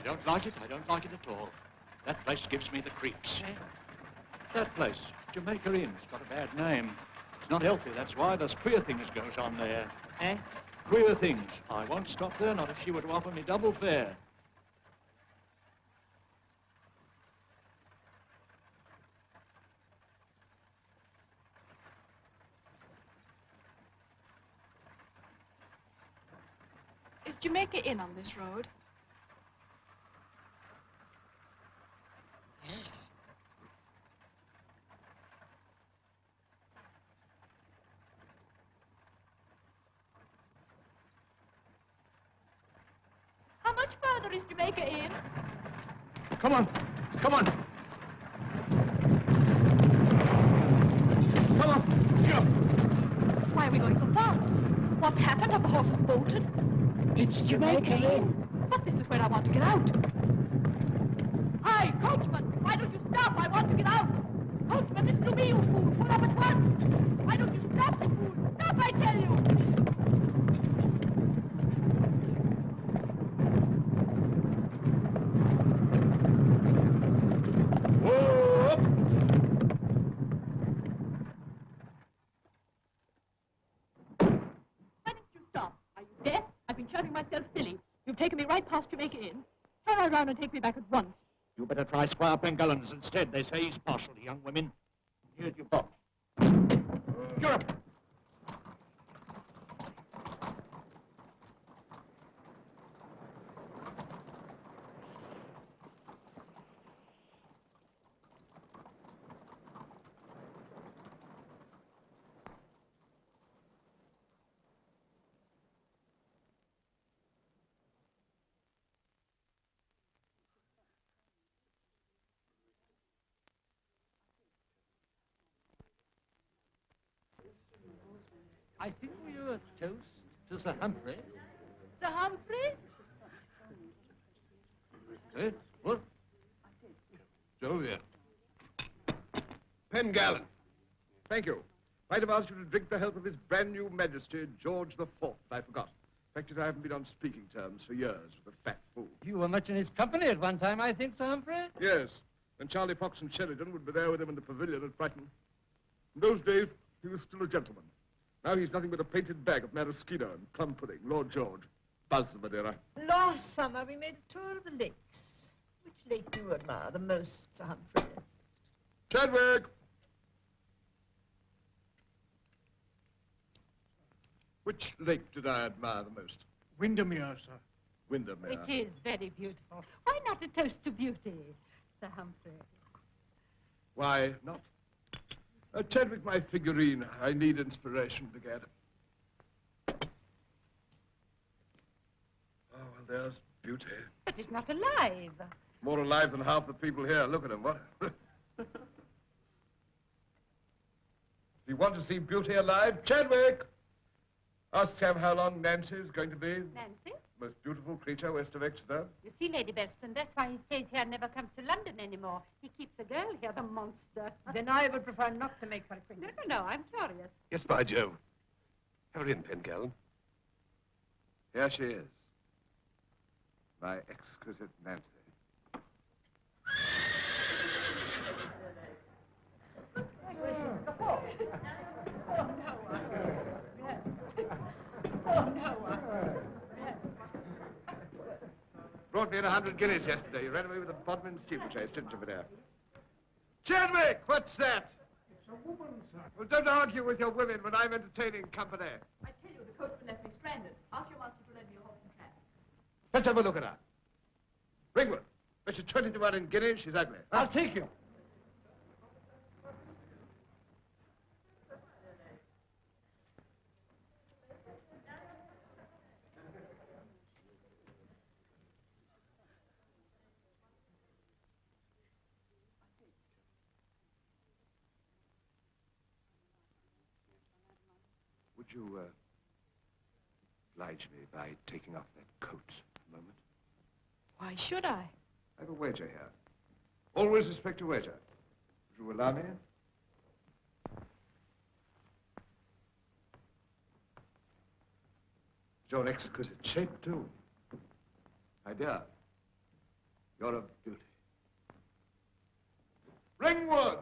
I don't like it. I don't like it at all. That place gives me the creeps. That place, Jamaica Inn, has got a bad name. It's not healthy, that's why. There's queer things goes on there. Eh? Queer things. I won't stop there, not if she were to offer me double fare. Is Jamaica Inn on this road? there is Jamaica Inn. Come on. Come on. Come on. Jump. Why are we going so fast? What's happened? Have the horses bolted? It's Jamaica Inn. But this is where I want to get out. Hi, coachman! Why don't you stop? I want to get out! Coachman, listen to me, you fool! Pull up at once! Why don't you stop, you fool? Stop, I tell you! Whoa! Why didn't you stop? Are you deaf? I've been shouting myself silly. You've taken me right past Jamaica Inn. Turn right around and take me back at once. You better try Squire Pengullins instead. They say he's partial to young women. Here's your box. Europe! I think we owe a toast to Sir Humphrey. Sir Humphrey? Eh? What? Sylvia. Pengallen. Thank you. Might have asked you to drink the health of His brand new Majesty, George the Fourth. I forgot. Fact is, I haven't been on speaking terms for years with a fat fool. You were much in his company at one time, I think, Sir Humphrey? Yes, and Charlie Fox and Sheridan would be there with him in the pavilion at Brighton. In those days, he was still a gentleman. Now he's nothing but a painted bag of maraschino and plum pudding. Lord George. Buzz the Madeira. Last summer we made a tour of the lakes. Which lake do you admire the most, Sir Humphrey? Chadwick! Which lake did I admire the most? Windermere, sir. Windermere. It is very beautiful. Why not a toast to beauty, Sir Humphrey? Why not? Chadwick, my figurine. I need inspiration to get. Oh, well, there's beauty. But it's not alive. More alive than half the people here. Look at him, what? Do you want to see beauty alive? Chadwick! Ask Sam how long Nancy's going to be. Nancy? Most beautiful creature west of Exeter. You see, Lady Bereston, that's why he stays here and never comes to London anymore. He keeps the girl here, the monster. Then I would prefer not to make her No, acquaintance. no, no, I'm curious. Yes, by Jove. Have her in, Pengallen. Here she is. My exquisite Nancy. Brought me in 100 guineas yesterday. You ran away with a Bodmin steeplechase, didn't you, Madame? Chadwick, what's that? It's a woman, sir. Well, don't argue with your women when I'm entertaining company. I tell you, the coachman left me stranded. Ask your master to lend me a horse and trap. Let's have a look at her. Ringwood, bet you 20 to 1 in guineas, she's ugly. I'll take you. Would you, oblige me by taking off that coat a moment? Why should I? I have a wager here. Always respect a wager. Would you allow me? Your exquisite shape, too. My dear, you're a beauty. Ringwood!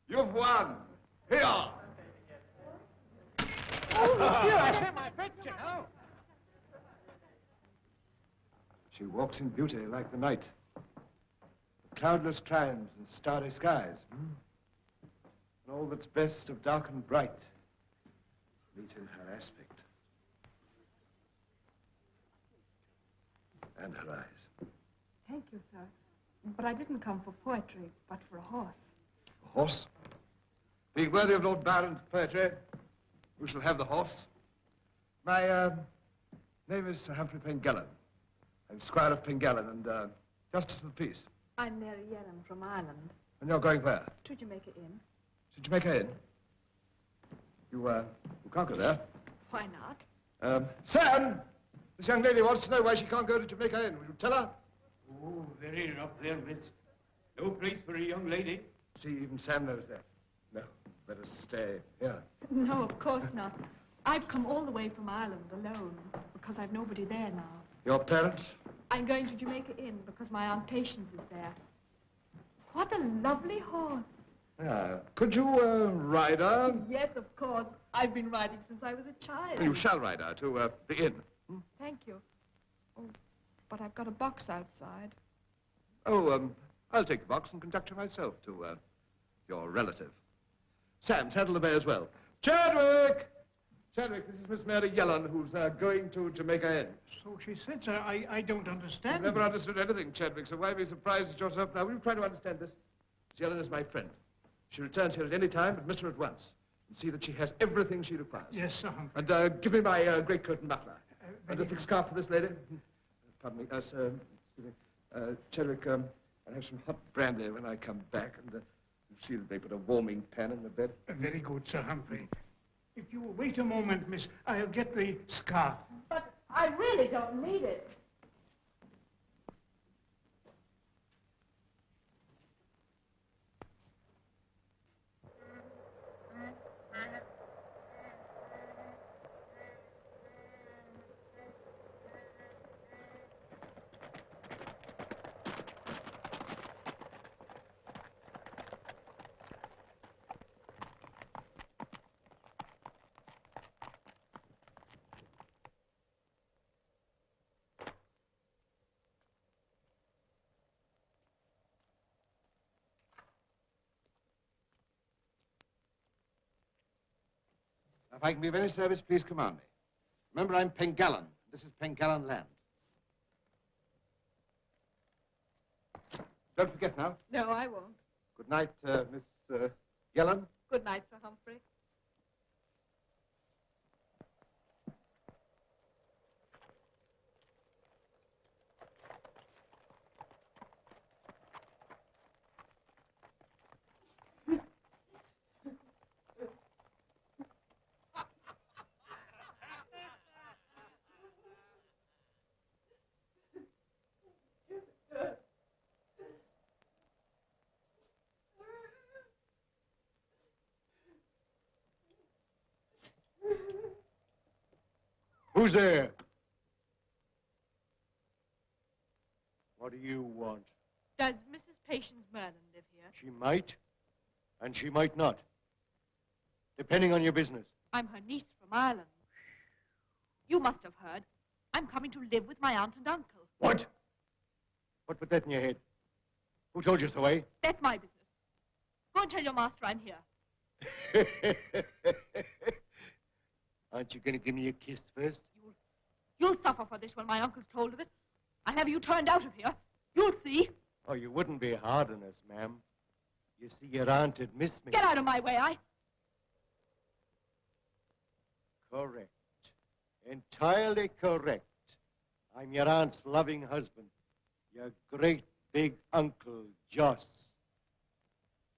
You've won! Here! Oh, I said my bet, you know. She walks in beauty like the night. The cloudless climes and starry skies. And all that's best of dark and bright meet in her aspect. And her eyes. Thank you, sir. But I didn't come for poetry, but for a horse. A horse? Being worthy of Lord Byron's poetry, you shall have the horse. My, name is Sir Humphrey Pengallen. I'm Squire of Pengallen and Justice of the Peace. I'm Mary Yellen from Ireland. And you're going where? To Jamaica Inn. To Jamaica Inn? You can't go there. Why not? Sam! This young lady wants to know why she can't go to Jamaica Inn. Will you tell her? Oh, very rough there, miss. No place for a young lady. See, even Sam knows that. No, better stay here. No, of course not. I've come all the way from Ireland alone because I've nobody there now. Your parents? I'm going to Jamaica Inn because my Aunt Patience is there. What a lovely horse. Yeah. Could you ride her? Yes, of course. I've been riding since I was a child. You shall ride her to the inn. Thank you. Oh, but I've got a box outside. Oh, I'll take the box and conduct her myself to your relative. Sam, saddle the bay as well. Chadwick! Chadwick, this is Miss Mary Yellen, who's going to Jamaica Inn. So she said, sir. I don't understand. I've never understood anything, Chadwick, so why be surprised at yourself now? Will you try to understand this? Miss Yellen is my friend. She returns here at any time, but miss her at once. And see that she has everything she requires. Yes, Sir Humphrey. And give me my greatcoat and muffler. And a very thick scarf for this lady. Pardon me, sir, excuse me. Chadwick, I'll have some hot brandy when I come back, and you'll see that they put a warming pan in the bed. Very good, Sir Humphrey. If you will wait a moment, miss, I'll get the scarf. But I really don't need it. If I can be of any service, please command me. Remember, I'm Pengallen. This is Pengallen land. Don't forget now. No, I won't. Good night, Miss Yellen. Good night, Sir Humphrey. Who's there? What do you want? Does Mrs. Patience Merlin live here? She might, and she might not. Depending on your business. I'm her niece from Ireland. You must have heard. I'm coming to live with my aunt and uncle. What? What put that in your head? Who told you so, eh? That's my business. Go and tell your master I'm here. Aren't you going to give me a kiss first? You'll suffer for this when my uncle's told of it. I'll have you turned out of here. You'll see. Oh, you wouldn't be hard on us, ma'am. You see, your aunt had missed me. Get out of my way, Correct. Entirely correct. I'm your aunt's loving husband. Your great big uncle, Joss.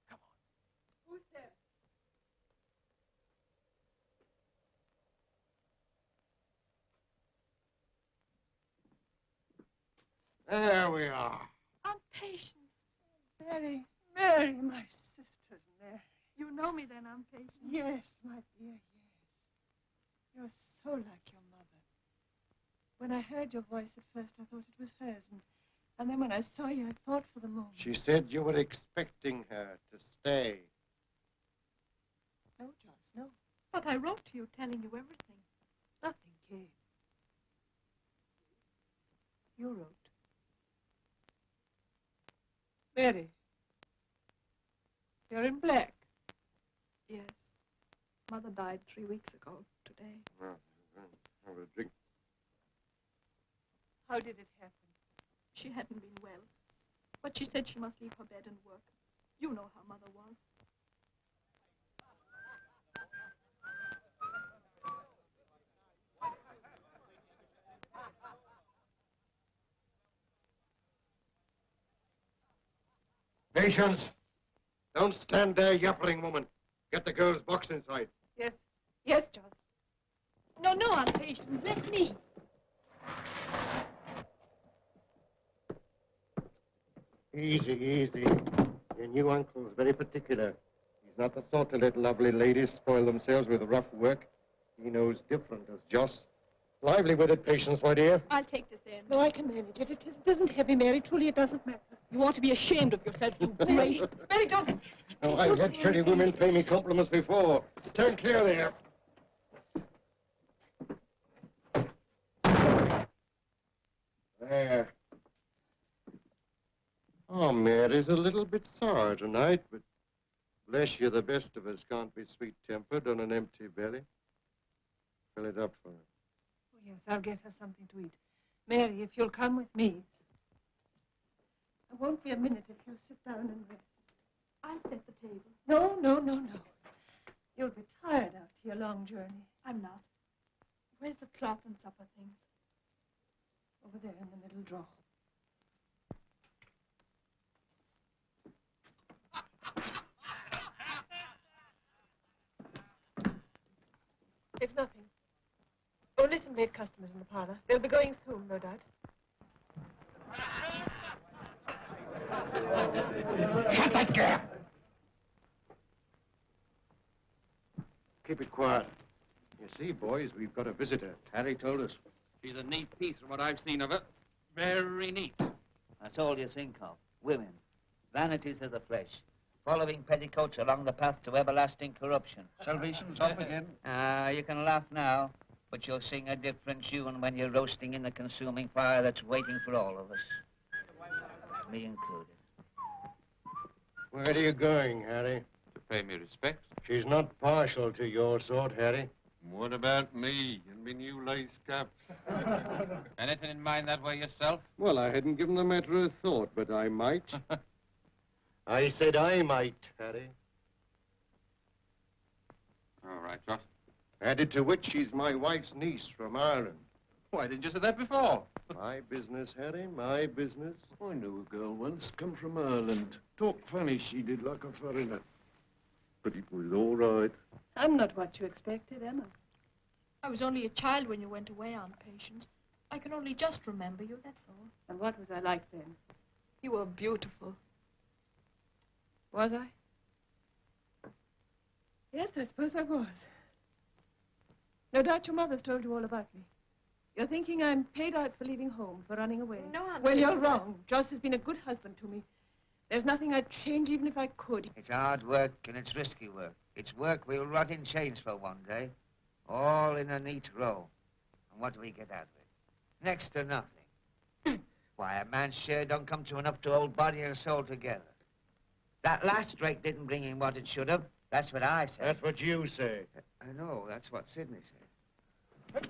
Come on. Who's there? There we are. Aunt Patience. Mary, Mary, my sister, Mary. You know me then, Aunt Patience? Yes, my dear, yes. You're so like your mother. When I heard your voice at first, I thought it was hers. And then when I saw you, I thought for the moment. She said you were expecting her to stay. No, Joss, no. But I wrote to you telling you everything. Nothing came. You wrote. Mary, you're in black. Yes. Mother died 3 weeks ago today. Well, have a drink. How did it happen? She hadn't been well. But she said she must leave her bed and work. You know how Mother was. Patience! Don't stand there yapping, woman. Get the girl's box inside. Yes. Yes, Joss. No, no, Aunt Patience. Let me. Easy, easy. Your new uncle's very particular. He's not the sort to let lovely ladies spoil themselves with rough work. He knows different as Joss. Lively with it, Patience, my dear. I'll take this in. No, I can manage it. It isn't heavy, Mary. Truly, it doesn't matter. You ought to be ashamed of yourself, you great... Mary, don't... Oh, I've had pretty women pay me compliments before. Stand clear there. There. Oh, Mary's a little bit sour tonight, but bless you, the best of us can't be sweet-tempered on an empty belly. Fill it up for her. Oh, yes, I'll get her something to eat. Mary, if you'll come with me. I won't be a minute if you'll sit down and rest. I'll set the table. No, no, no, no. You'll be tired after your long journey. I'm not. Where's the cloth and supper things? Over there in the middle drawer. It's nothing. Only some late customers in the parlor. They'll be going soon, no doubt. Shut that gap! Keep it quiet. You see, boys, we've got a visitor. Harry told us. She's a neat piece from what I've seen of her. Very neat. That's all you think of. Women. Vanities of the flesh. Following petticoats along the path to everlasting corruption. Salvation's off again. You can laugh now, but you'll sing a different tune when you're roasting in the consuming fire that's waiting for all of us. Me included. Where are you going, Harry? To pay me respects. She's not partial to your sort, Harry. What about me and me new lace caps? Anything in mind that way yourself? Well, I hadn't given the matter a thought, but I might. I said I might, Harry. All right, Joss. Added to which she's my wife's niece from Ireland. Why didn't you say that before? My business, Harry, my business. I knew a girl once, come from Ireland. Talked funny, she did, like a foreigner. But it was all right. I'm not what you expected, Emma. I was only a child when you went away, Aunt Patience. I can only just remember you, that's all. And what was I like then? You were beautiful. Was I? Yes, I suppose I was. No doubt your mother's told you all about me. You're thinking I'm paid out for leaving home, for running away. No, Aunt Well, you're Patience, wrong. Joss has been a good husband to me. There's nothing I'd change even if I could. It's hard work and it's risky work. It's work we'll rot in chains for one day. All in a neat row. And what do we get out of it? Next to nothing. Why, a man's share don't come to enough to hold body and soul together. That last strike didn't bring in what it should have. That's what I said. That's what you say. I know, that's what Sidney said.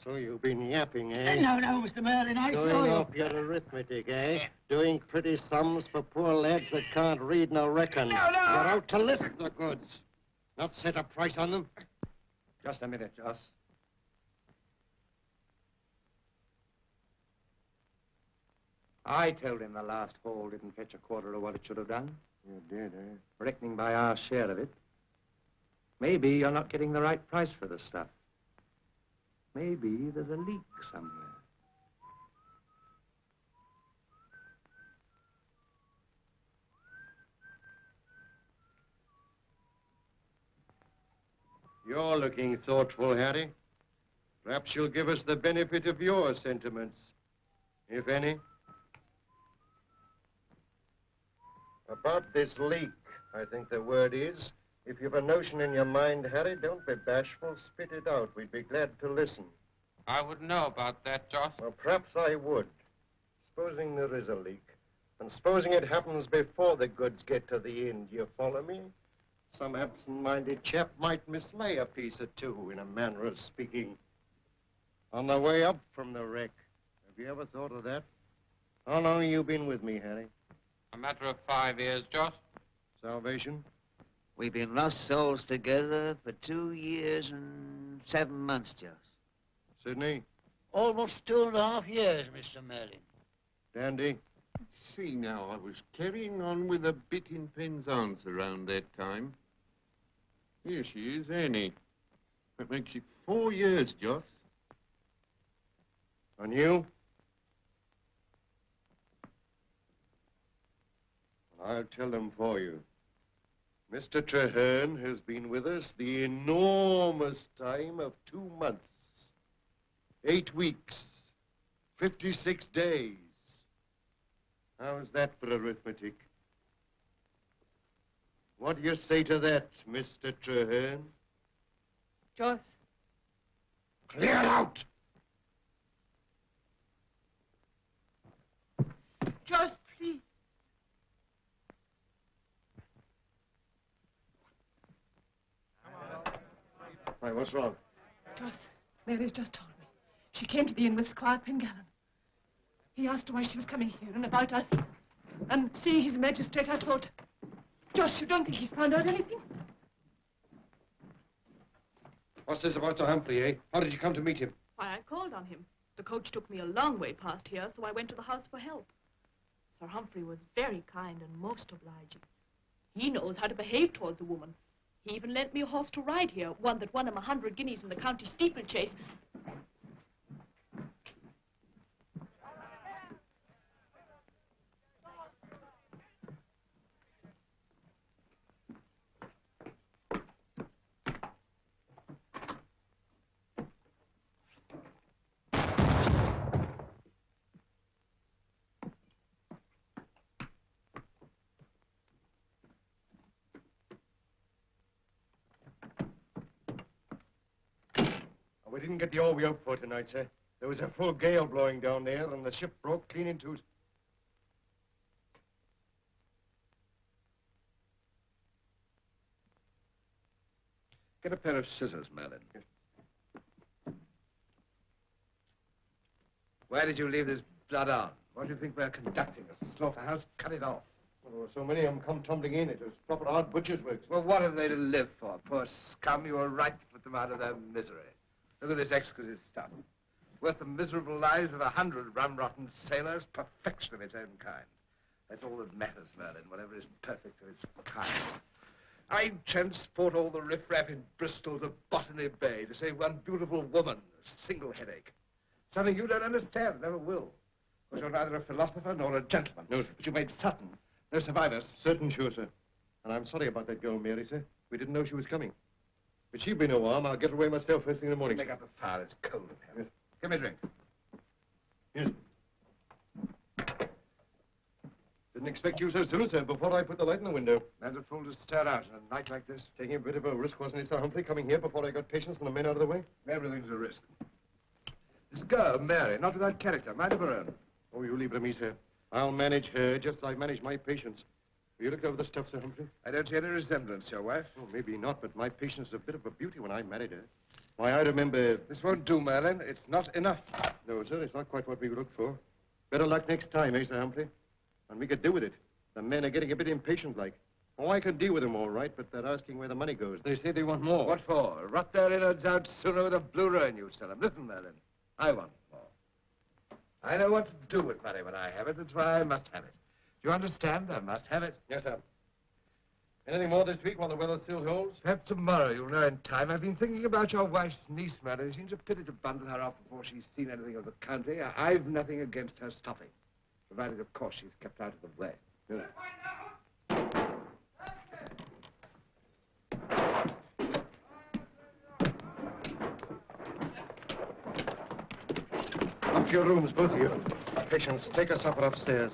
So you've been yapping, eh? No, Mr. Merlin, I saw Doing you. up your arithmetic, eh? Doing pretty sums for poor lads that can't read nor reckon. No. You're out to list the goods, not set a price on them. Just a minute, Joss. I told him the last haul didn't fetch a quarter of what it should have done. You did, eh? Reckoning by our share of it. Maybe you're not getting the right price for the stuff. Maybe there's a leak somewhere. You're looking thoughtful, Harry. Perhaps you'll give us the benefit of your sentiments, if any. About this leak, I think the word is, if you've a notion in your mind, Harry, don't be bashful, spit it out. We'd be glad to listen. I wouldn't know about that, Joss. Well, perhaps I would. Supposing there is a leak, and supposing it happens before the goods get to the inn, do you follow me? Some absent-minded chap might mislay a piece or two, in a manner of speaking. On the way up from the wreck. Have you ever thought of that? How long have you been with me, Harry? A matter of 5 years, Joss. Salvation? We've been lost souls together for 2 years and 7 months, Joss. Sidney? Almost 2.5 years, Mr. Merlin. Dandy? see now. I was carrying on with a bit in Penzance around that time. Here she is, Annie. That makes it 4 years, Joss. And you? I'll tell them for you. Mr. Traherne has been with us the enormous time of 2 months, 8 weeks, 56 days. How's that for arithmetic? What do you say to that, Mr. Traherne? Joss. Clear it out! Joss, please. Why, what's wrong? Joss, Mary's just told me. She came to the inn with Squire Pengallan. He asked her why she was coming here and about us. And seeing he's a magistrate, I thought... Joss, you don't think he's found out anything? What's this about Sir Humphrey, eh? How did you come to meet him? Why, I called on him. The coach took me a long way past here, so I went to the house for help. Sir Humphrey was very kind and most obliging. He knows how to behave towards a woman. He even lent me a horse to ride here, one that won him 100 guineas in the county steeplechase. We didn't get the oar we hoped for tonight, sir. There was a full gale blowing down there, and the ship broke clean in two. Get a pair of scissors, Merlin. Why did you leave this blood on? What do you think we're conducting? A slaughterhouse? Cut it off. Well, there were so many of them come tumbling in. It was proper hard butcher's work. Well, what have they to live for? Poor scum, you were right to put them out of their misery. Look at this exquisite stuff. Worth the miserable lives of 100 rum-rotten sailors. Perfection of its own kind. That's all that matters, Merlin, whatever is perfect of its kind. I'd transport all the riffraff in Bristol to Botany Bay to save one beautiful woman a single headache. Something you don't understand, never will. Because you're neither a philosopher nor a gentleman. No, sir. But you made certain. No survivors. Certain, sure, sir. And I'm sorry about that girl, Mary, sir. We didn't know she was coming. But she'll be no harm. I'll get her away myself first thing in the morning. Make up a fire. It's cold in here. Yes. Give me a drink. Yes. Didn't expect you so soon, sir, before I put the light in the window. Man's a fool to stir out on a night like this. Taking a bit of a risk, wasn't it, Sir Humphrey, coming here before I got patience and the men out of the way? Everything's a risk. This girl, Mary, not without character, mind of her own. Oh, you leave it to me, sir. I'll manage her just as I manage my patients. Have you looked over the stuff, Sir Humphrey? I don't see any resemblance to your wife. Oh, maybe not, but my patient's a bit of a beauty when I married her. Why, I remember... This won't do, Merlin. It's not enough. No, sir, it's not quite what we looked for. Better luck next time, eh, Sir Humphrey? And we could do with it. The men are getting a bit impatient-like. Oh, I can deal with them all right, but they're asking where the money goes. They say they want more. What for? Rot their innards out sooner with a blue ruin, you tell them. Listen, Merlin, I want more. I know what to do with money when I have it. That's why I must have it. Do you understand? I must have it. Yes, sir. Anything more this week while the weather still holds? Perhaps tomorrow you'll know in time. I've been thinking about your wife's niece, Merlin. It seems a pity to bundle her off before she's seen anything of the country. I've nothing against her stopping, provided, of course, she's kept out of the way. Yes. Up to your rooms, both of you. Patience, take a supper upstairs.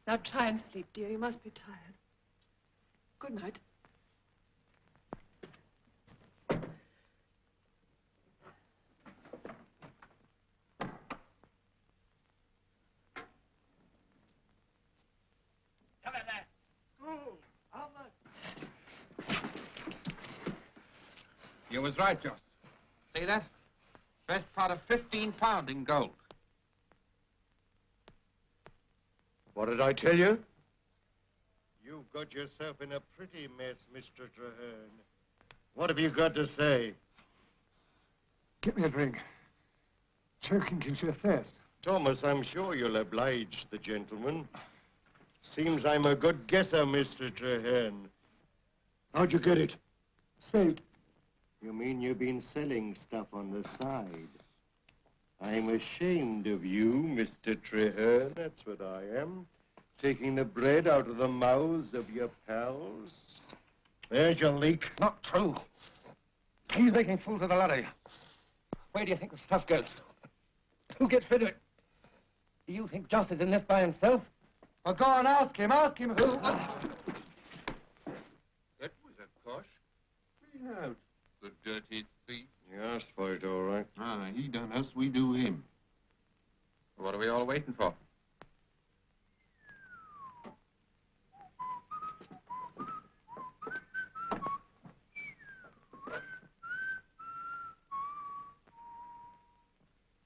Now try and sleep, dear. You must be tired. Good night. You was right, Joss. See that? Best part of 15 pound in gold. What did I tell you? You've got yourself in a pretty mess, Mr. Traherne. What have you got to say? Get me a drink. Choking gives you a thirst. Thomas, I'm sure you'll oblige the gentleman. Seems I'm a good guesser, Mr. Traherne. How'd you get it? Saved. You mean you've been selling stuff on the side? I'm ashamed of you, Mr. Traherne. That's what I am. Taking the bread out of the mouths of your pals. There's your leak. Not true. He's making fools of the lot of you. Where do you think the stuff goes? Who gets rid of it? Do you think Joss is in this by himself? Well, go on, ask him who. That was a cosh. Clean out, the dirty thief. You asked for it, all right. Ah, he done us, we do him. What are we all waiting for?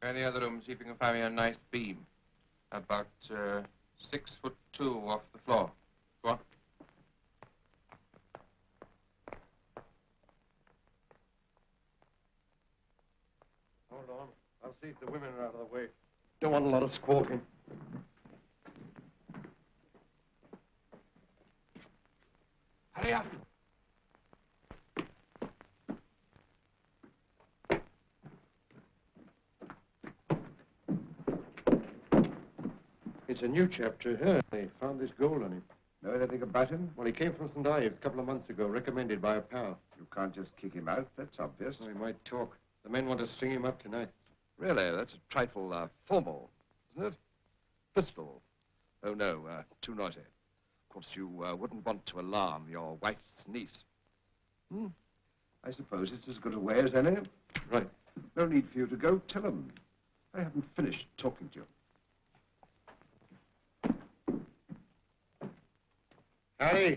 Any other room, see if you can find me a nice beam. About 6'2" off the floor. Go on. Hold on. I'll see if the women are out of the way. Don't want a lot of squawking. Hurry up. It's a new chap, Traherne. They found this gold on him. Know anything about him? Well, he came from St. Ives a couple of months ago, recommended by a pal. You can't just kick him out. That's obvious. Well, he might talk. The men want to string him up tonight. Really? That's a trifle formal, isn't it? Pistol. Oh, no, too noisy. Of course, you wouldn't want to alarm your wife's niece. I suppose it's as good a way as any. Right. No need for you to go. Tell him. I haven't finished talking to you. Harry.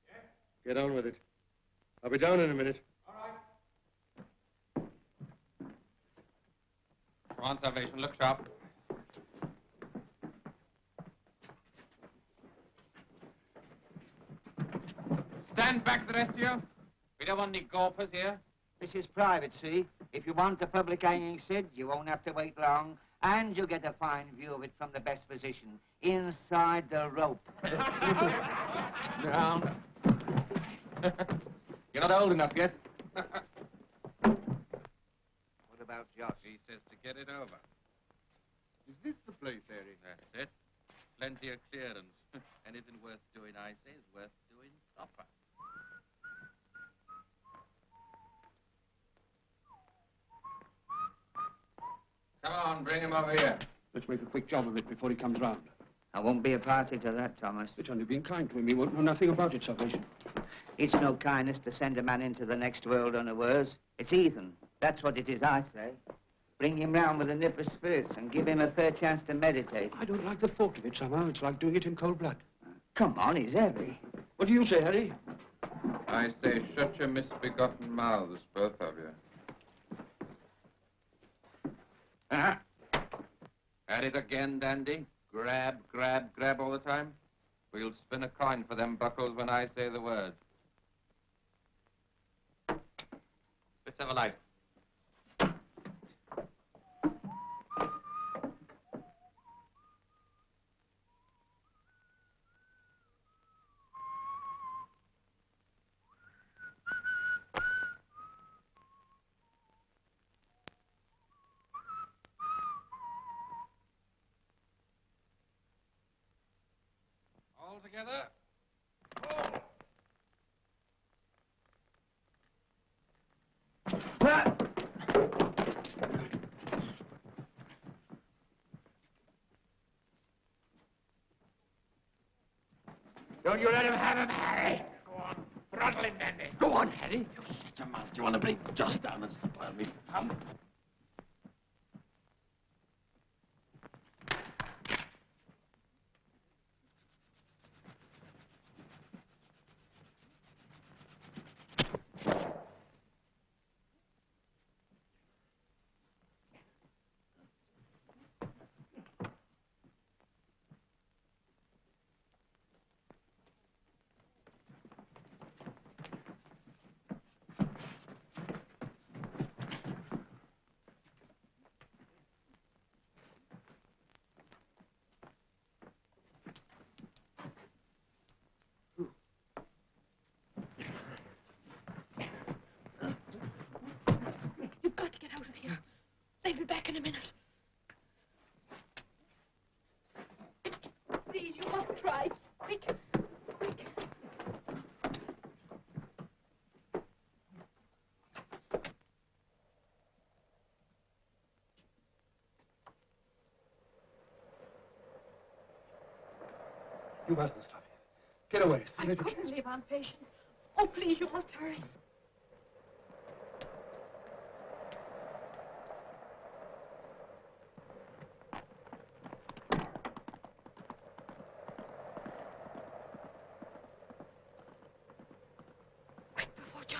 Yeah? Get on with it. I'll be down in a minute. All right. Come on, Salvation, look sharp. Stand back, the rest of you. We don't want any golfers here. This is private, see? If you want a public hanging, Sid, you won't have to wait long. And you'll get a fine view of it from the best position, inside the rope. Down. You're not old enough yet. What about Josh? He says to get it over. Is this the place, Harry? That's it. Plenty of clearance. Anything worth doing, I say, is worth doing proper. Come on, bring him over here. Let's make a quick job of it before he comes round. I won't be a party to that, Thomas. It's only being kind to him. He won't know nothing about it, Salvation. It's no kindness to send a man into the next world unawares. It's heathen. That's what it is, I say. Bring him round with a nip of spirits and give him a fair chance to meditate. I don't like the thought of it somehow. It's like doing it in cold blood. Come on, he's heavy. What do you say, Harry? I say, shut your misbegotten mouths, both of you. At it again, Dandy. Grab, grab, grab all the time. We'll spin a coin for them buckles when I say the word. Let's have a light. All together. Don't you let him have him, Harry. Go on. Throttle him, Dandy. Go on, Harry. You shut your mouth. You want to bring Joss down and spoil me? Come. You mustn't stop here. Get away. I couldn't live on Patience. Oh, please, you must hurry. Quick, before John.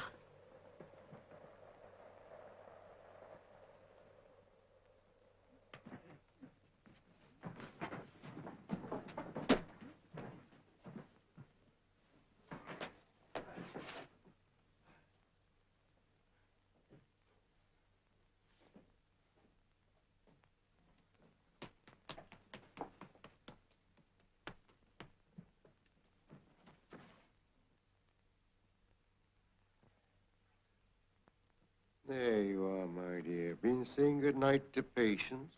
There you are, my dear. Been saying goodnight to Patience?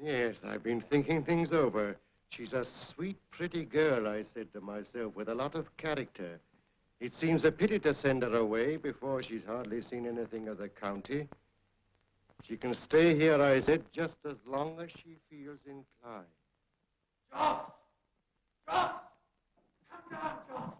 Yes, I've been thinking things over. She's a sweet, pretty girl, I said to myself, with a lot of character. It seems a pity to send her away before she's hardly seen anything of the county. She can stay here, I said, just as long as she feels inclined. Joss! Joss! Come down, Joss!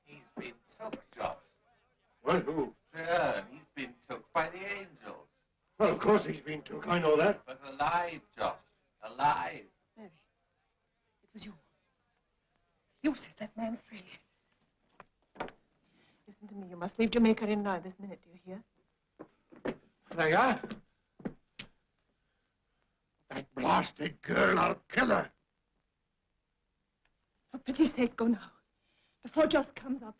He's been took, Joss. Well, who? Sure, he's been took by the angels. Well, of course he's been took. I know that. But alive, Joss. Alive. Mary, it was you. You set that man free. Listen to me. You must leave Jamaica Inn now this minute. Do you hear? There you are. That blasted girl, I'll kill her. For pity's sake, go now. Before Joss comes up.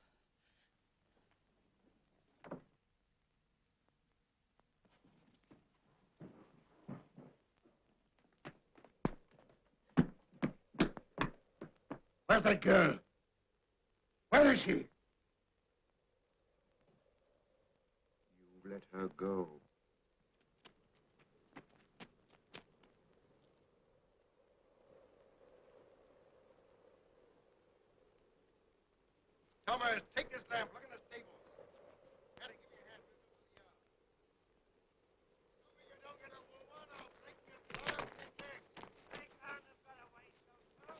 Where's that girl? Where is she? You let her go. Thomas, take this lamp. Look in the stables. Hattie, give me a hand. If you don't get a woman, I'll break your bastard neck. Take on the better way, so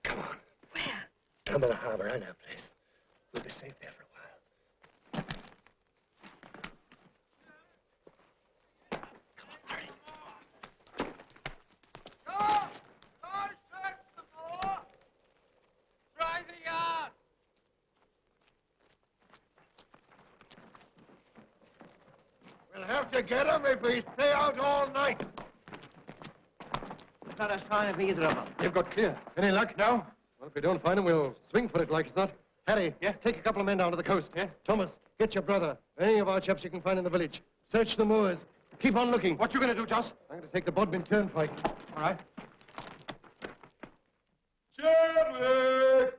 Come on. Where? Down by the harbor. I know a place. We'll be safe there for a while. Come on, hurry. search the floor. Try the yard. We'll have to get him if we stay out all night. There's not a sign of either of them. They've got clear. Any luck? No. Well, if we don't find them, we'll swing for it like it's not. Harry, take a couple of men down to the coast. Thomas, get your brother. Any of our chaps you can find in the village. Search the moors. Keep on looking. What you going to do, Joss? I'm going to take the Bodmin Turnpike. All right. Chadwick!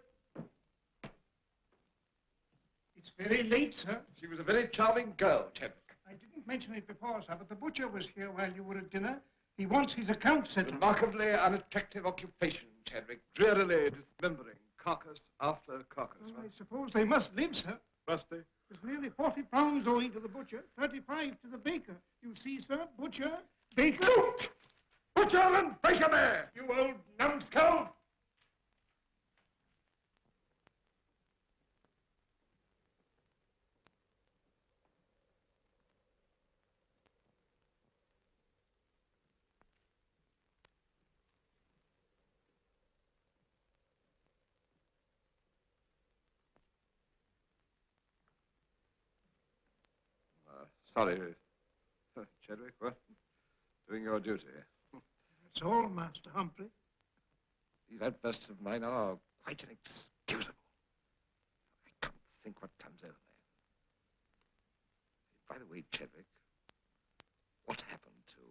It's very late, sir. She was a very charming girl, Chadwick. I didn't mention it before, sir, but the butcher was here while you were at dinner. He wants his account settled. Remarkably unattractive occupation, Chadwick. Drearily dismembering carcass after carcass. Well, I suppose they must live, sir. Must they? There's nearly 40 pounds owing to the butcher, 35 to the baker. You see, sir, butcher, baker... Butcher and baker there, you old numbskull! Sorry, Chadwick, what? Doing your duty. That's all, Master Humphrey. These outbursts of mine are quite inexcusable. I can't think what comes over me. By the way, Chadwick, what happened to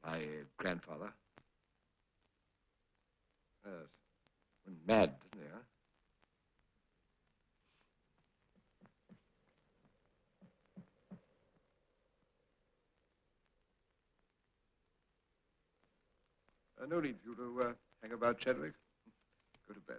my grandfather? Yes, went mad, didn't he, huh? No need for you to hang about, Chadwick. Go to bed.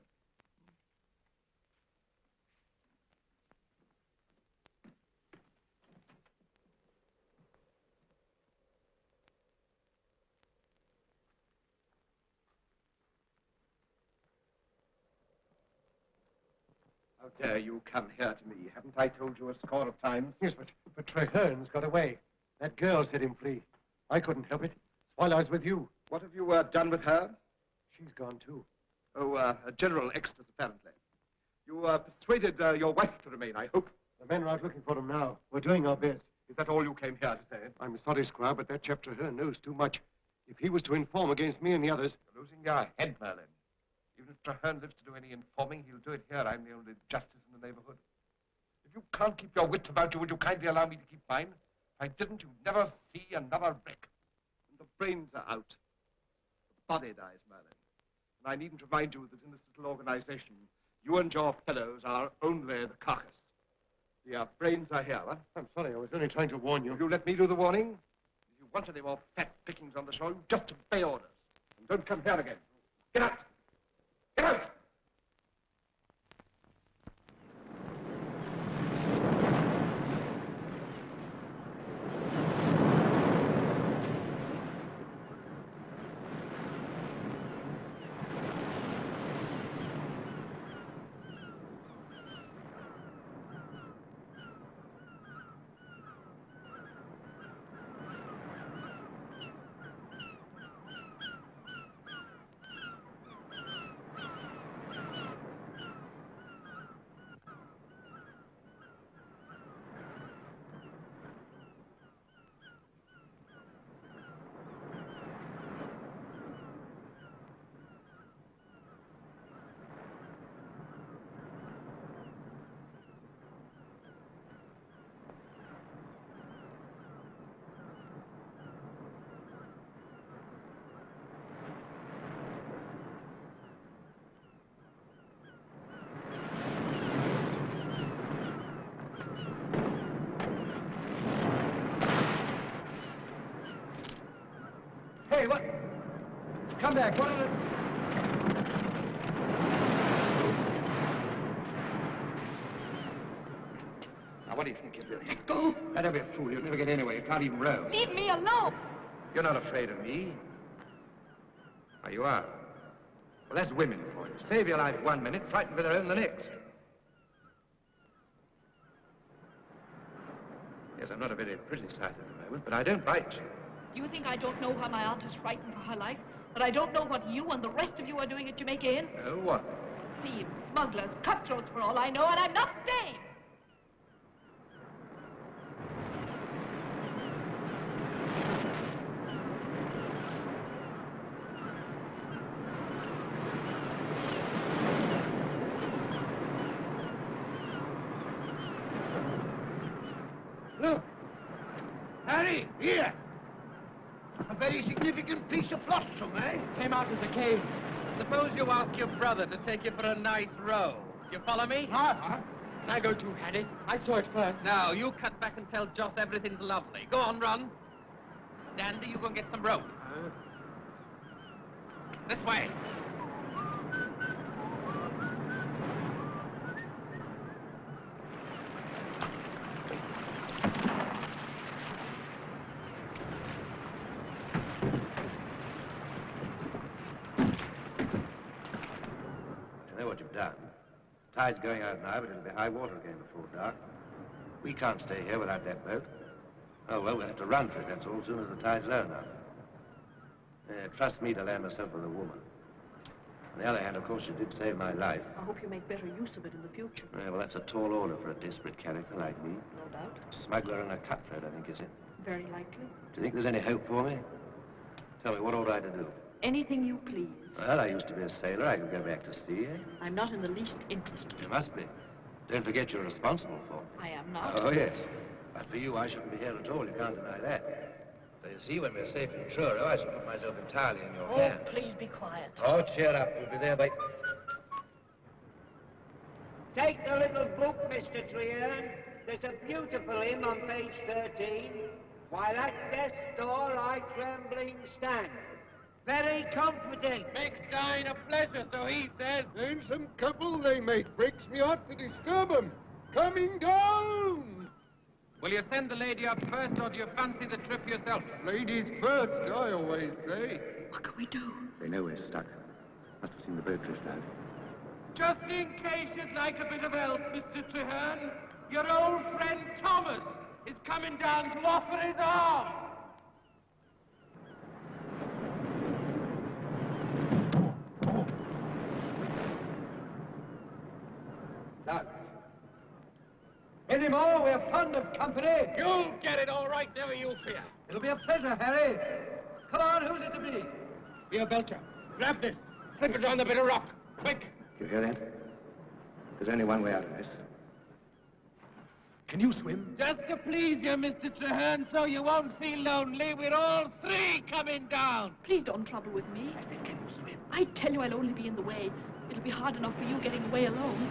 How dare you come here to me? Haven't I told you a score of times? Yes, but Treherne's got away. That girl set him free. I couldn't help it. While I was with you. What have you done with her? She's gone, too. Oh, a general extras, apparently. You persuaded your wife to remain, I hope. The men are out looking for him now. We're doing our best. Is that all you came here to say? I'm sorry, Squire, but that chap Treherne knows too much. If he was to inform against me and the others... You're losing your head, Merlin. Even if Treherne lives to do any informing, he'll do it here. I'm the only justice in the neighborhood. If you can't keep your wits about you, would you kindly allow me to keep mine? If I didn't, you'd never see another wreck. And the brains are out. The body dies, Merlin. And I needn't remind you that in this little organization, you and your fellows are only the carcass. The brains are here, huh? I'm sorry, I was only trying to warn you. Will you let me do the warning? If you want any more fat pickings on the show, you just obey orders. And don't come here again. Get out! Get out! Hey, what? Come back. What is it? Now, what do you think you're doing? Let go. Now, don't be a fool. You'll never get anywhere. You can't even row. Leave me alone. You're not afraid of me. Oh, you are? Well, that's women for you. Save your life 1 minute, frightened for their own the next. Yes, I'm not a very pretty sight at the moment, but I don't bite. You think I don't know why my aunt is frightened for her life? That I don't know what you and the rest of you are doing at Jamaica Inn? Oh, what? Thieves, smugglers, cutthroats for all I know, and I'm not staying. Look! Harry, here! A very significant piece of flotsam, eh? Came out of the cave. Suppose you ask your brother to take you for a nice row. You follow me? Huh? I go too, Harry. I saw it first. Now, you cut back and tell Joss everything's lovely. Go on, run. Dandy, you go and get some rope. This way. I know what you've done. Tide's going out now, but it'll be high water again before dark. We can't stay here without that boat. Oh, well, we'll have to run for it, that's all, as soon as the tide's low enough. Trust me to land myself with a woman. On the other hand, of course, you did save my life. I hope you make better use of it in the future. Yeah, well, that's a tall order for a desperate character like me. No doubt. Smuggler and a cutthroat, I think, is it? Very likely. Do you think there's any hope for me? Tell me, what ought I to do? Anything you please. Well, I used to be a sailor. I could go back to sea, eh? I'm not in the least interested. You must be. Don't forget you're responsible for. I am not. Oh, yes. But for you, I shouldn't be here at all. You can't deny that. So you see, when we're safe in Truro, I shall put myself entirely in your hands. Please be quiet. Oh, cheer up. We'll be there by... Take the little book, Mr. Treherne. There's a beautiful hymn on page 13. While at death's door I trembling stand. Very comforting. Makes dine a pleasure, so he says. Handsome couple they make. Breaks me heart to disturb them. Coming down! Will you send the lady up first, or do you fancy the trip yourself? Ladies first, I always say. What can we do? They know we're stuck. Must have seen the boat drift out. Just in case you'd like a bit of help, Mr. Treherne, your old friend Thomas is coming down to offer his arm. Now, any more? We're fond of company. You'll get it all right, never you fear. It'll be a pleasure, Harry. Come on, who's it to be? Here, Belcher, grab this. Slip it on the bit of rock. Quick. You hear that? There's only one way out of this. Can you swim? Just to please you, Mr. Treherne, so you won't feel lonely, we're all three coming down. Please don't trouble with me. I said, can you swim? I tell you I'll only be in the way. It'll be hard enough for you getting away alone.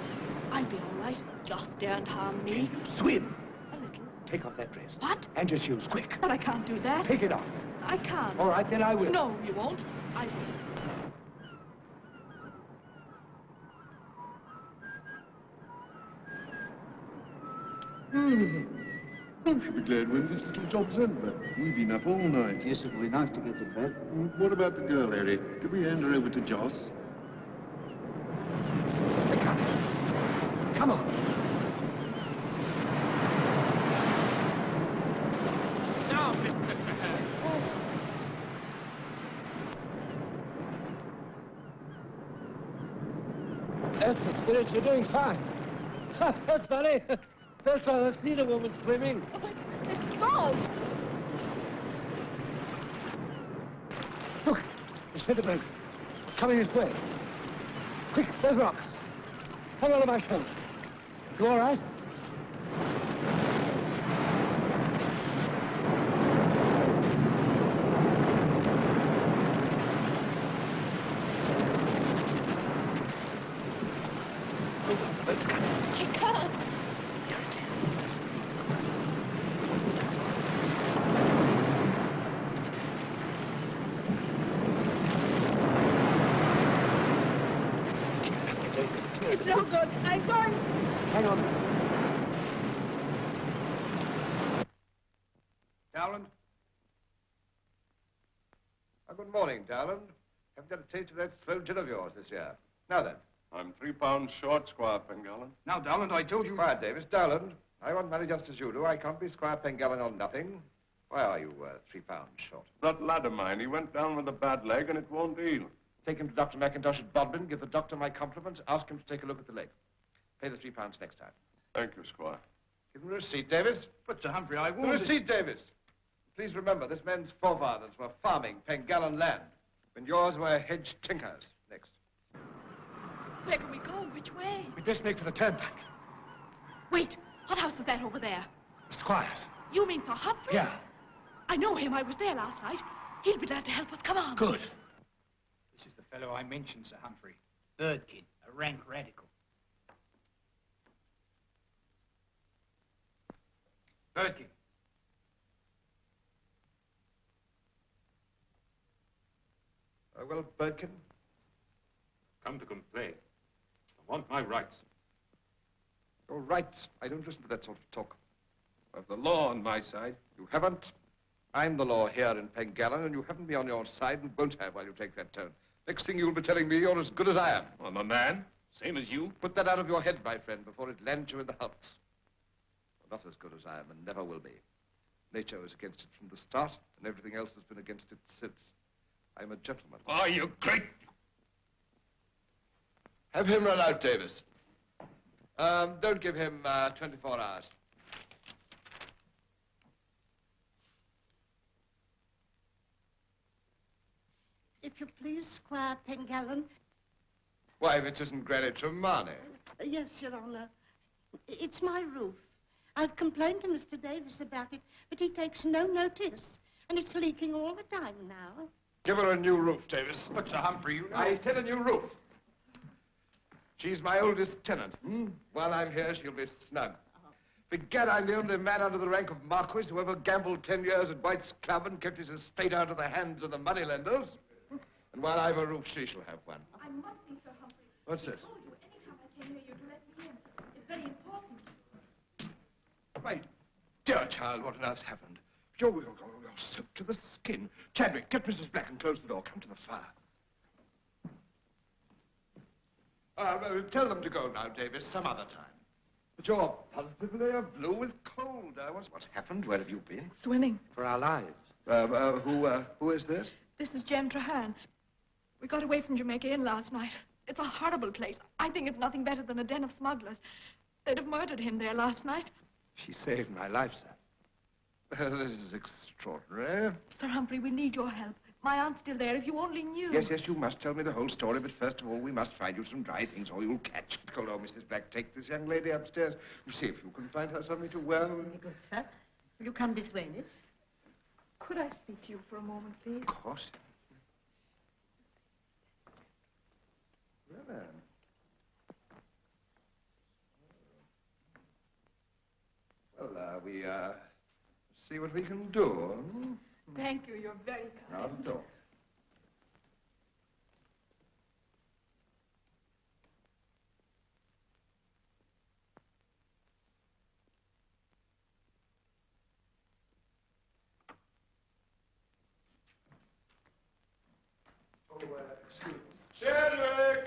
I'll be all right. Just daren't harm me. Can you swim? A little. Take off that dress. What? And your shoes, quick. But I can't do that. Take it off. I can't. All right, then I will. No, you won't. I will. I should be glad when this little job's over. We've been up all night. Yes, it would be nice to get to bed. What about the girl, Harry? Did we hand her over to Joss? Come on. Now, Mr. Treherne. That's the spirit. You're doing fine. That's funny. First time I've seen a woman swimming. It's false. Look, it's hit the boat. Coming this way. Quick, there's rocks. Hang on to my shoulder. You all right? I can't. It's no good. I'm going. Hang on. Dowland? Good morning, Dowland. Haven't got a taste of that slow gin of yours this year. Now then. I'm £3 short, Squire Pengallen. Now, Dowland, I told you... Quiet, Davis. Dowland, I want money just as you do. I can't be Squire Pengallen on nothing. Why are you £3 short? That lad of mine, he went down with a bad leg and it won't heal. Take him to Dr. McIntosh at Bodmin. Give the doctor my compliments. Ask him to take a look at the leg. Pay the £3 next time. Thank you, Squire. Give him a receipt, Davis. But, Sir Humphrey, I The won't... receipt, Davis. Please remember, this man's forefathers were farming Pengallen land, when yours were hedge tinkers. Next. Where can we go? Which way? We'd best make for the turnpike. Wait. What house is that over there? The squire's. You mean Sir Humphrey? Yeah. I know him. I was there last night. He'll be glad to help us. Come on. Good. This is the fellow I mentioned, Sir Humphrey. Birdkin, a rank radical. Birdkin. Well, Birdkin? Come to complain. I want my rights. Your rights. I don't listen to that sort of talk. I have the law on my side. You haven't. I'm the law here in Pengallen, and you haven't me on your side and won't have while you take that tone. Next thing you'll be telling me you're as good as I am. I'm a man, same as you. Put that out of your head, my friend, before it lands you in the hulks. You're not as good as I am and never will be. Nature was against it from the start, and everything else has been against it since. I'm a gentleman. Oh, you great... Have him run out, Davis. Don't give him 24 hours. If you please, Squire Pengallen. Why, if it isn't Granny Tremarny. Yes, Your Honor. It's my roof. I've complained to Mr. Davis about it, but he takes no notice. And it's leaking all the time now. Give her a new roof, Davis. But, Sir Humphrey, you know... I said a new roof. She's my oldest tenant. While I'm here, she'll be snug. Begad, I'm the only man under the rank of Marquis who ever gambled 10 years at White's Club and kept his estate out of the hands of the moneylenders. And while I've a roof, she shall have one. I must see Sir Humphrey. What's this? I told you, anytime I came here, you'd let me in. It's very important. My dear child, what on earth's happened? You're soaked to the skin. Chadwick, get Mrs. Black and close the door. Come to the fire. Tell them to go now, Davis, some other time. But you're positively blue with cold. What's happened? Where have you been? Swimming. For our lives. Who is this? This is Jem Traherne. We got away from Jamaica Inn last night. It's a horrible place. I think it's nothing better than a den of smugglers. They'd have murdered him there last night. She saved my life, sir. This is extraordinary. Sir Humphrey, we need your help. My aunt's still there. If you only knew. Yes, you must tell me the whole story, but first of all, we must find you some dry things or you'll catch. Hello, Mrs. Black, take this young lady upstairs. See if you can find her something to wear. Very good, sir. Will you come this way, miss? Could I speak to you for a moment, please? Of course. Well, we see what we can do. Hmm? Thank you. You're very kind. Not at all. Excuse me. Chadwick!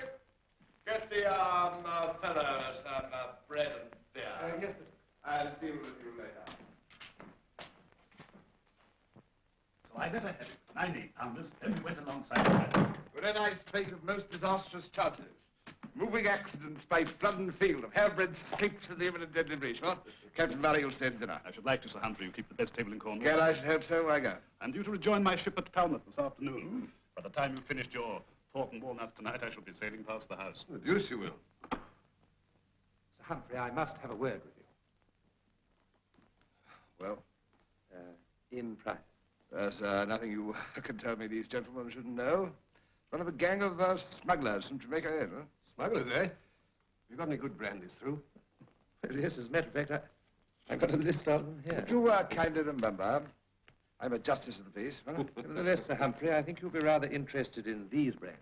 Get the, fellows some, bread and beer. Yes, sir. I'll deal with you later. So I better have it. 90 pounders, then we went alongside the What a nice fate of most disastrous chances. Moving accidents by flood and field, of hair-breadth escapes in the imminent deadly breach, what? Captain Murray will stay to dinner. I should like to, Sir Humphrey. You keep the best table in Cornwall. Well, I should hope so. Why go? I'm due to rejoin my ship at Falmouth this afternoon. By the time you've finished your pork and walnuts tonight, I shall be sailing past the house. The deuce you will. Sir Humphrey, I must have a word with you. Well? In private. There's nothing you can tell me these gentlemen shouldn't know. One of a gang of smugglers from Jamaica Inn, huh? Smugglers, eh? You got any good brandies through? Well, yes, as a matter of fact, I've got a list of them here. Would you kindly remember, I'm a justice of the peace. Huh? Nevertheless, Sir Humphrey, I think you'll be rather interested in these brandies.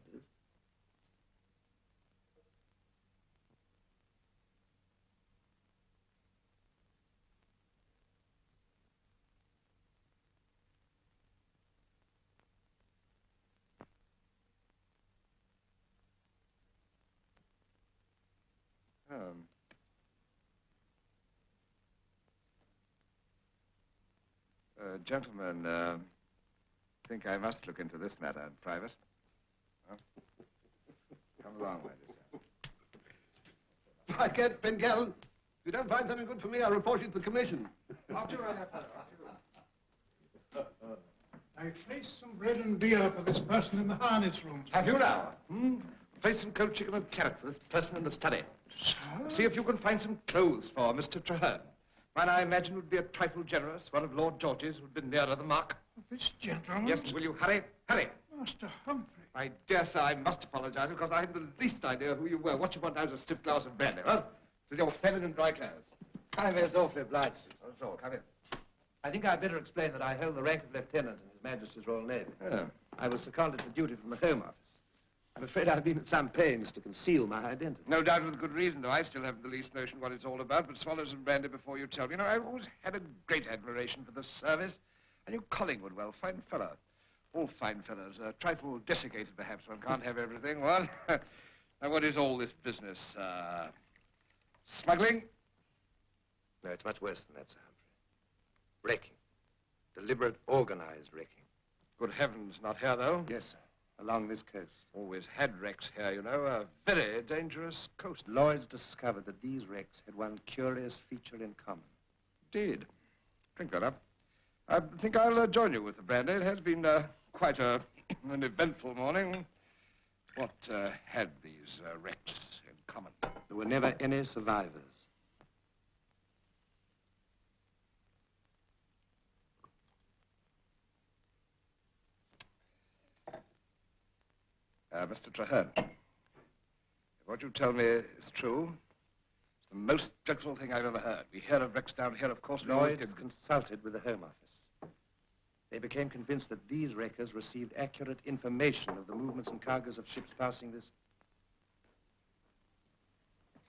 Gentlemen, I think I must look into this matter in private. Huh? Come along, my dear. I can't, Pengallen. If you don't find something good for me, I'll report you to the commission. After you, I placed some bread and beer for this person in the harness room. Have you now? Place some cold chicken and carrot for this person in the study. Sir? See if you can find some clothes for Mr. Traherne. Mine, I imagine, would be a trifle generous. One of Lord George's would be nearer the mark. This gentleman? Yes, will you hurry? Hurry. Master Humphrey. My dear sir, I must apologize because I hadn't the least idea who you were. What you want now is a stiff glass of brandy, huh? With your feminine dry clothes. I'm as awfully obliged. That's all. Come in. I think I'd better explain that I hold the rank of lieutenant in His Majesty's Royal Navy. Oh. I was seconded for duty from the Home Office. I'm afraid I've been at some pains to conceal my identity. No doubt with good reason, though. I still haven't the least notion what it's all about, but swallow some brandy before you tell me. You know, I've always had a great admiration for the service. And you Collingwood, well, fine fellow. All fine fellows. A trifle desiccated, perhaps. One can't have everything. Well, now, what is all this business? Smuggling? No, it's much worse than that, Sir Humphrey. Wrecking. Deliberate, organized wrecking. Good heavens, not here, though. Yes, sir. Along this coast. Always had wrecks here, you know. A very dangerous coast. Lloyd's discovered that these wrecks had one curious feature in common. Indeed. Drink that up. I think I'll join you with the brandy. It has been quite an eventful morning. What had these wrecks in common? There were never any survivors. Mr. Traherne, if what you tell me is true, it's the most dreadful thing I've ever heard. We hear of wrecks down here, of course. Lloyd consulted with the Home Office. They became convinced that these wreckers received accurate information of the movements and cargoes of ships passing this.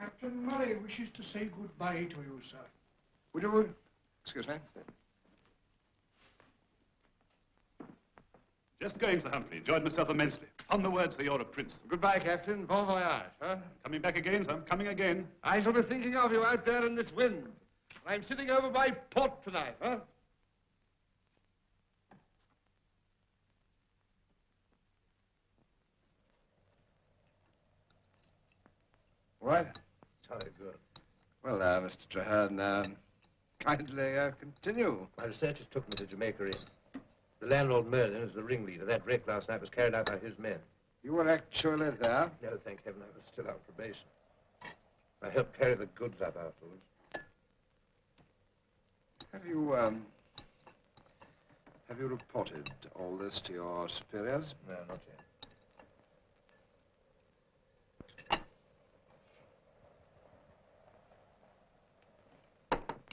Captain Murray wishes to say goodbye to you, sir. Would you... Excuse me. Just going, Sir Humphrey. Enjoyed myself immensely. On the words for you're a prince. Goodbye, Captain. Bon voyage, huh? Coming back again, sir. Coming again. I shall be thinking of you out there in this wind. I'm sitting over by port tonight, huh? All right. Jolly good. Well, Mr. Traherne, kindly continue. My researchers took me to Jamaica Inn. The landlord Merlin is the ringleader. That wreck last night was carried out by his men. You were actually there? No, thank heaven, I was still on probation. I helped carry the goods up afterwards. Have you reported all this to your superiors? No, not yet.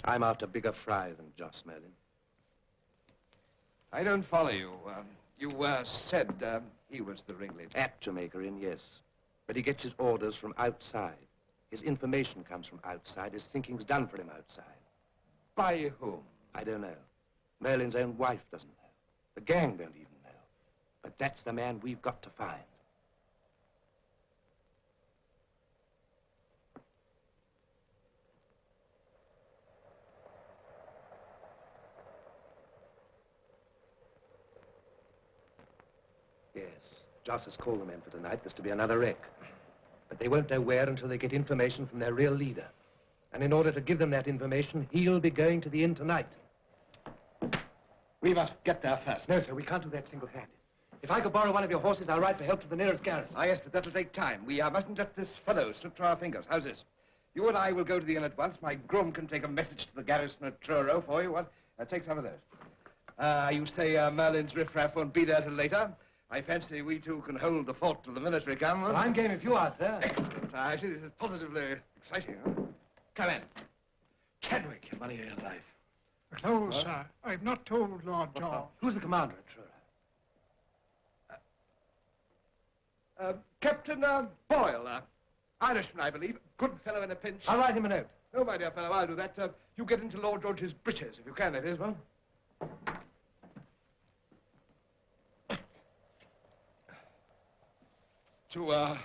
I'm after bigger fry than Joss Merlin. I don't follow you. You said he was the ringleader. At Jamaica Inn, yes. But he gets his orders from outside. His information comes from outside. His thinking's done for him outside. By whom? I don't know. Merlin's own wife doesn't know. The gang don't even know. But that's the man we've got to find. Yes, Joss has called the men for tonight. There's to be another wreck. But they won't know where until they get information from their real leader. And in order to give them that information, he'll be going to the inn tonight. We must get there first. No, sir, we can't do that single-handed. If I could borrow one of your horses, I'll ride for help to the nearest garrison. Ah, yes, but that'll take time. We mustn't let this fellow slip through our fingers. How's this? You and I will go to the inn at once. My groom can take a message to the garrison at Truro for you. What? Take some of those. You say Merlin's riffraff won't be there till later. I fancy we two can hold the fort till the military come. Well, I'm game if you are, sir. Excellent. I see this is positively exciting, huh? Come in. Chadwick, your money of your life. No, sir. I've not told Lord John. Who's the commander at Truro? Captain Boyle. Irishman, I believe. Good fellow in a pinch. I'll write him a note. No, my dear fellow, I'll do that. You get into Lord George's breeches, if you can, that is, well. To,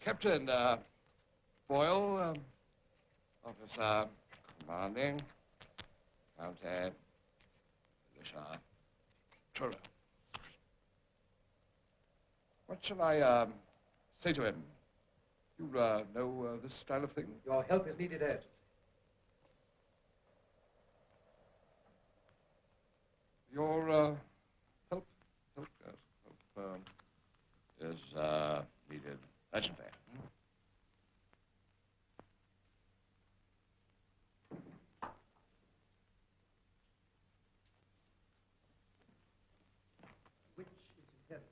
Captain, Boyle, Officer Commanding, County, Militia, Truro. What shall I, say to him? You, know this style of thing? Your help is needed urgently. Your, help is, needed urgently. Which is intelligent?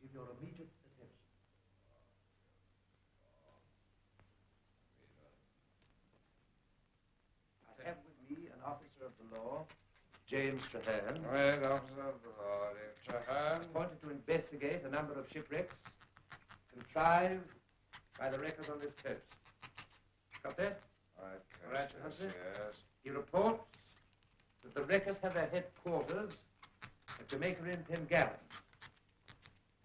Give your immediate attention. I have with me an officer of the law, James Traherne. Right, officer of the law, Traherne. Appointed to investigate a number of shipwrecks contrived by the wreckers on this coast. Got that? Right, yes. He reports that the wreckers have their headquarters at Jamaica Inn, Pengallen,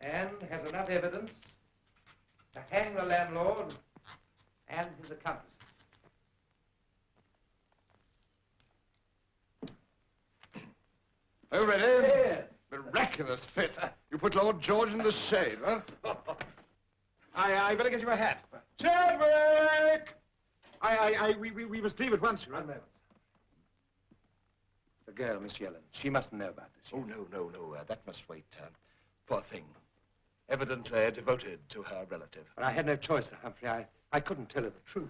and has enough evidence to hang the landlord and his accomplices. Are you ready? Yes. Miraculous fit. You put Lord George in the shade, huh? I better get you a hat. Chadwick! We must leave at once. One moment. The girl, Miss Yellen, she mustn't know about this. Oh, no. That must wait. Poor thing. Evidently devoted to her relative. But I had no choice, Sir Humphrey. I couldn't tell her the truth.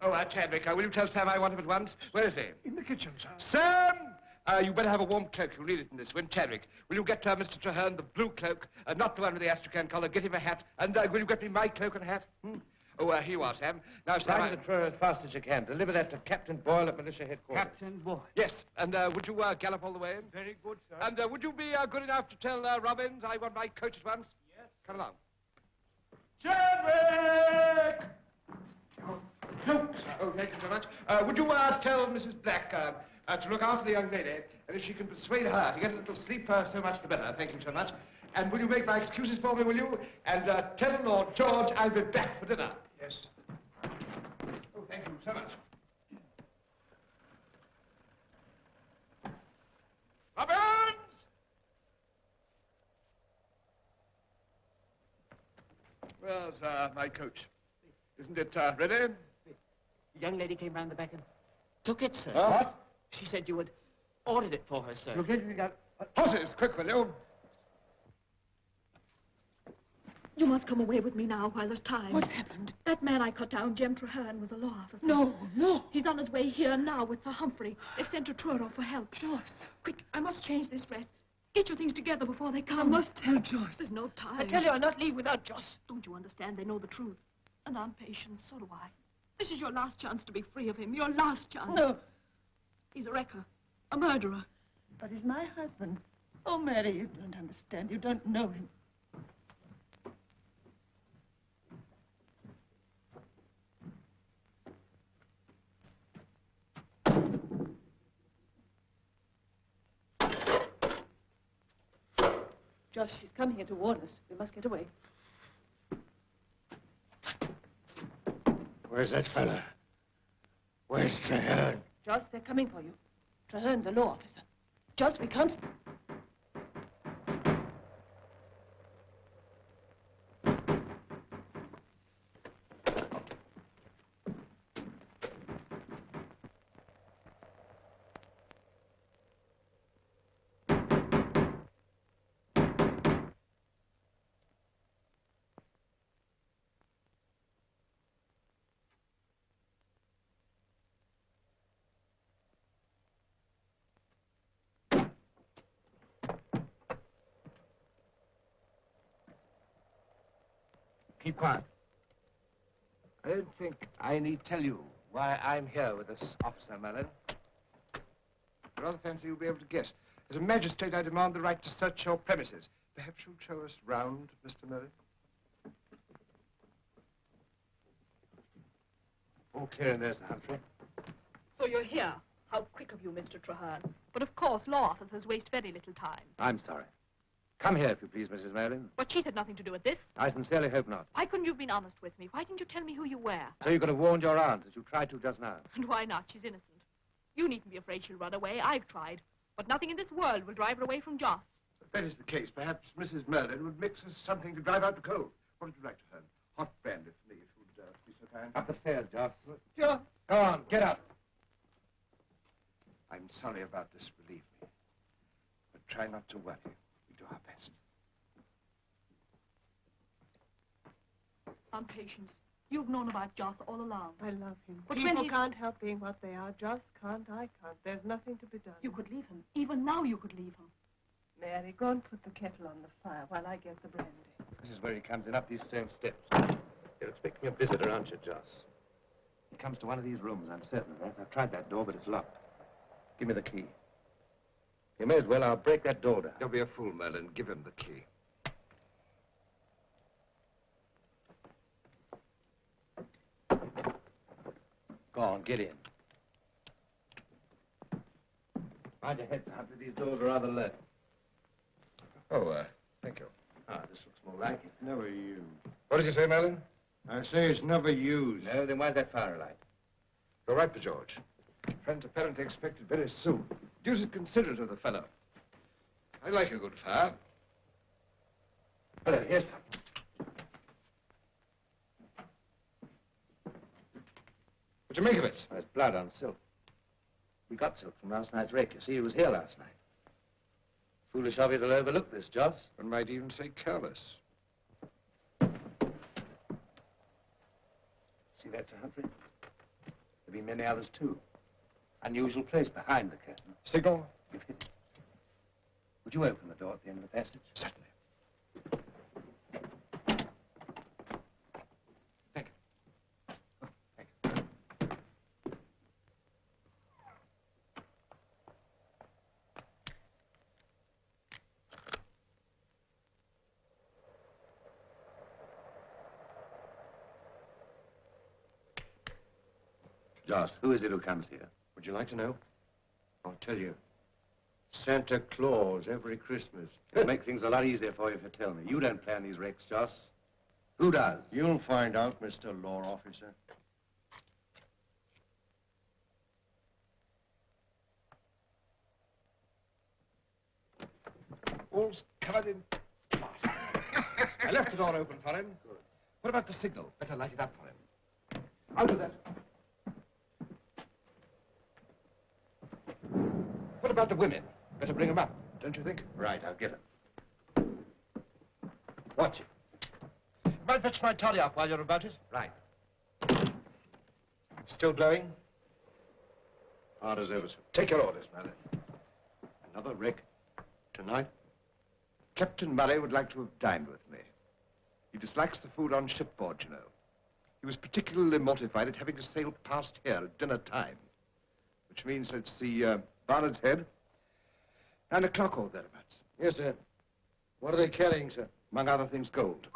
Oh, Chadwick, will you tell Sam I want him at once? Where is he? In the kitchen, sir. Sam! You better have a warm cloak. You'll need it in this winteric. Will you get Mr. Traherne the blue cloak, not the one with the astrakhan collar? Get him a hat. And will you get me my cloak and hat? Hmm? Oh, here you are, Sam. Now, Sam, Ride to the train as fast as you can. Deliver that to Captain Boyle at militia headquarters. Captain Boyle. Yes, and would you gallop all the way in? Very good, sir. And would you be good enough to tell Robbins I want my coach at once? Yes. Come along. Chadwick! Oh, thank you so much. Would you tell Mrs. Black to look after the young lady, and if she can persuade her to get a little sleep, so much the better. Thank you so much. And will you make my excuses for me, will you? And tell Lord George I'll be back for dinner. Yes. Oh, thank you so much. Robbins! Where's my coach? Isn't it ready? The young lady came round the back and took it, sir. What? She said you had ordered it for her, sir. Look, you got horses, quick, will you? You must come away with me now while there's time. What's happened? That man I cut down, Jem Traherne, was a law officer. No, no. He's on his way here now with Sir Humphrey. They've sent to Truro for help. Joyce. Quick, I must change this dress. Get your things together before they come. I must tell Joyce. There's no time. I tell you, I'll not leave without Joyce. Don't you understand? They know the truth. And I'm patient, so do I. This is your last chance to be free of him. Your last chance. No. He's a wrecker. A murderer. But he's my husband. Oh, Mary, you don't understand. You don't know him. Josh, she's come here to warn us. We must get away. Where's that fella? Where's Traherne? Josh, they're coming for you. Traherne's a law officer. Josh, we can't... Keep quiet. I don't think I need tell you why I'm here with this officer, Merlin. I rather fancy you'll be able to guess. As a magistrate, I demand the right to search your premises. Perhaps you'll show us round, Mr. Merlin? All clear in there, Sir Humphrey. So you're here. How quick of you, Mr. Traherne. But of course, law officers waste very little time. I'm sorry. Come here, if you please, Mrs. Merlin. But she's had nothing to do with this. I sincerely hope not. Why couldn't you have been honest with me? Why didn't you tell me who you were? So you could have warned your aunt, as you tried to just now. And why not? She's innocent. You needn't be afraid she'll run away. I've tried. But nothing in this world will drive her away from Joss. If that is the case, perhaps Mrs. Merlin would mix us something to drive out the cold. What would you like to have? Hot brandy for me, if you'd be so kind. Up the stairs, Joss. Joss. Go on, get up. I'm sorry about this, believe me. But try not to worry. We do our best. I'm patient. You've known about Joss all along. I love him. But People when he... can't help being what they are. Joss can't, I can't. There's nothing to be done. You could leave him. Even now you could leave him. Mary, go and put the kettle on the fire while I get the brandy. This is where he comes in, up these stone steps. You're expecting a visitor, aren't you, Joss? He comes to one of these rooms, I'm certain of that. I've tried that door, but it's locked. Give me the key. You may as well. I'll break that door down. Don't be a fool, Merlin. Give him the key. Go on, get in. Mind your head, Sir Humphrey. These doors are rather low. Oh, thank you. Ah, this looks more like it. Never used. What did you say, Merlin? I say it's never used. No, then why's that fire alight? Go right, George. Friends apparently expected very soon. Deuced considerate of the fellow. I like a good fire. Hello, yes. What do you make of it? There's blood on silk. We got silk from last night's rake. You see, he was here last night. Foolish of you to overlook this, Joss. One might even say careless. See that, Sir Humphrey? There'll be many others, too. Unusual place behind the curtain. Signal? You've hit it. Would you open the door at the end of the passage? Certainly. Thank you. Oh, thank you. Joss, who is it who comes here? Would you like to know? I'll tell you. Santa Claus every Christmas. It'll make things a lot easier for you if you tell me. You don't plan these wrecks, Joss. Who does? You'll find out, Mr. Law Officer. All's covered in plaster. I left the door open for him. Good. What about the signal? Better light it up for him. I'll do that. What about the women? Better bring them up, don't you think? Right, I'll get him. Watch it. Might fetch my toddy up while you're about it. Right. Still blowing? Orders over, sir. Take your orders, Murray. Another wreck tonight? Captain Murray would like to have dined with me. He dislikes the food on shipboard, you know. He was particularly mortified at having to sail past here at dinner time, which means it's the Barnard's Head, 9 o'clock or thereabouts. Yes, sir. What are they carrying, sir? Among other things, gold.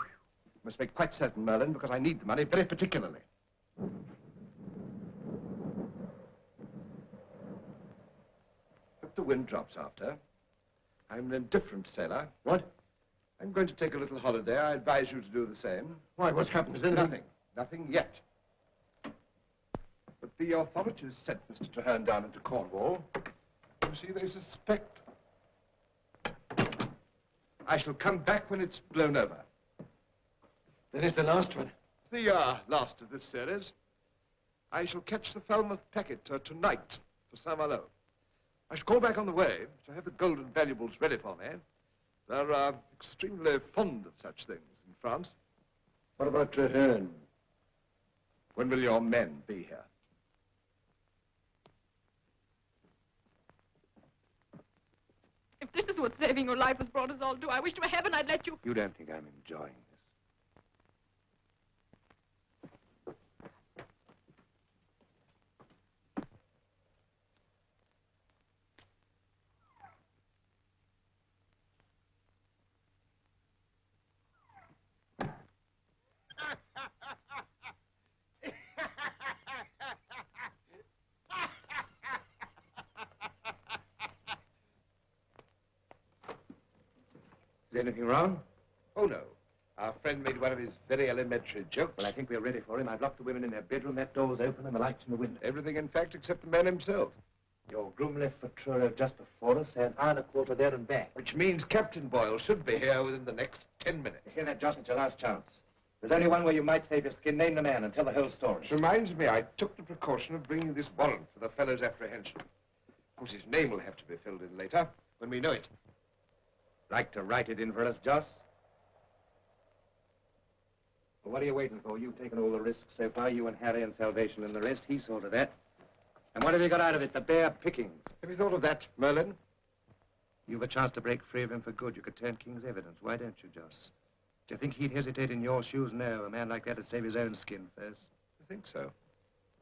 Must make quite certain, Merlin, because I need the money very particularly. If the wind drops after, I'm an indifferent sailor. What? I'm going to take a little holiday. I advise you to do the same. Why, what's happened? Is anything? Nothing. Nothing yet. But the authorities sent Mr. Traherne down into Cornwall. You see, they suspect. I shall come back when it's blown over. Then it's the last one. The last of this series. I shall catch the Falmouth packet tonight for Saint-Malo. I shall call back on the way to have the gold and valuables ready for me. They're extremely fond of such things in France. What about Traherne? When will your men be here? If this is what saving your life has brought us all to, I wish to heaven I'd let you... You don't think I'm enjoying this? Is anything wrong? Oh, no. Our friend made one of his very elementary jokes. Well, I think we're ready for him. I've locked the women in their bedroom. That door's open and the light's in the window. Everything, in fact, except the man himself. Your groom left for Truro just before us, an hour and a quarter there and back. Which means Captain Boyle should be here within the next 10 minutes. You hear that, Joss? It's your last chance. There's only one way you might save your skin. Name the man and tell the whole story. Which reminds me, I took the precaution of bringing this warrant for the fellow's apprehension. Of course, his name will have to be filled in later, when we know it. Like to write it in for us, Joss? Well, what are you waiting for? You've taken all the risks so far, you and Harry and Salvation and the rest. He saw to that. And what have you got out of it? The bare pickings. Have you thought of that, Merlin? You've a chance to break free of him for good. You could turn King's evidence. Why don't you, Joss? Do you think he'd hesitate in your shoes? No, a man like that would save his own skin first. I think so.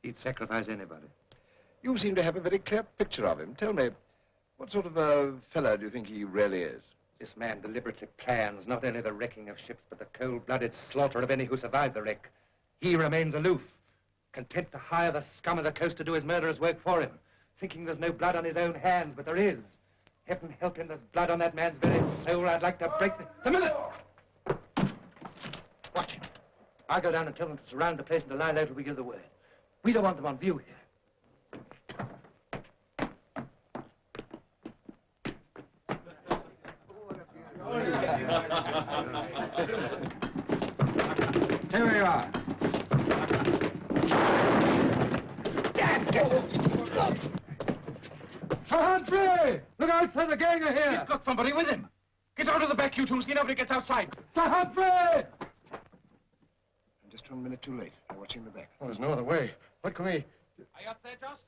He'd sacrifice anybody. You seem to have a very clear picture of him. Tell me, what sort of a fellow do you think he really is? This man deliberately plans not only the wrecking of ships, but the cold-blooded slaughter of any who survived the wreck. He remains aloof, content to hire the scum of the coast to do his murderous work for him, thinking there's no blood on his own hands, but there is. Heaven help him, there's blood on that man's very soul. I'd like to break the minute! Watch him. I'll go down and tell them to surround the place and to lie low till we give the word. We don't want them on view here. Here we are. Sir Humphrey! Look out, sir, the gang are here! He's got somebody with him. Get out of the back, you two. See nobody gets outside. Sir Humphrey! I'm just 1 minute too late. They're watching the back. Oh, there's no other way. What can we... Are you up there, Joss?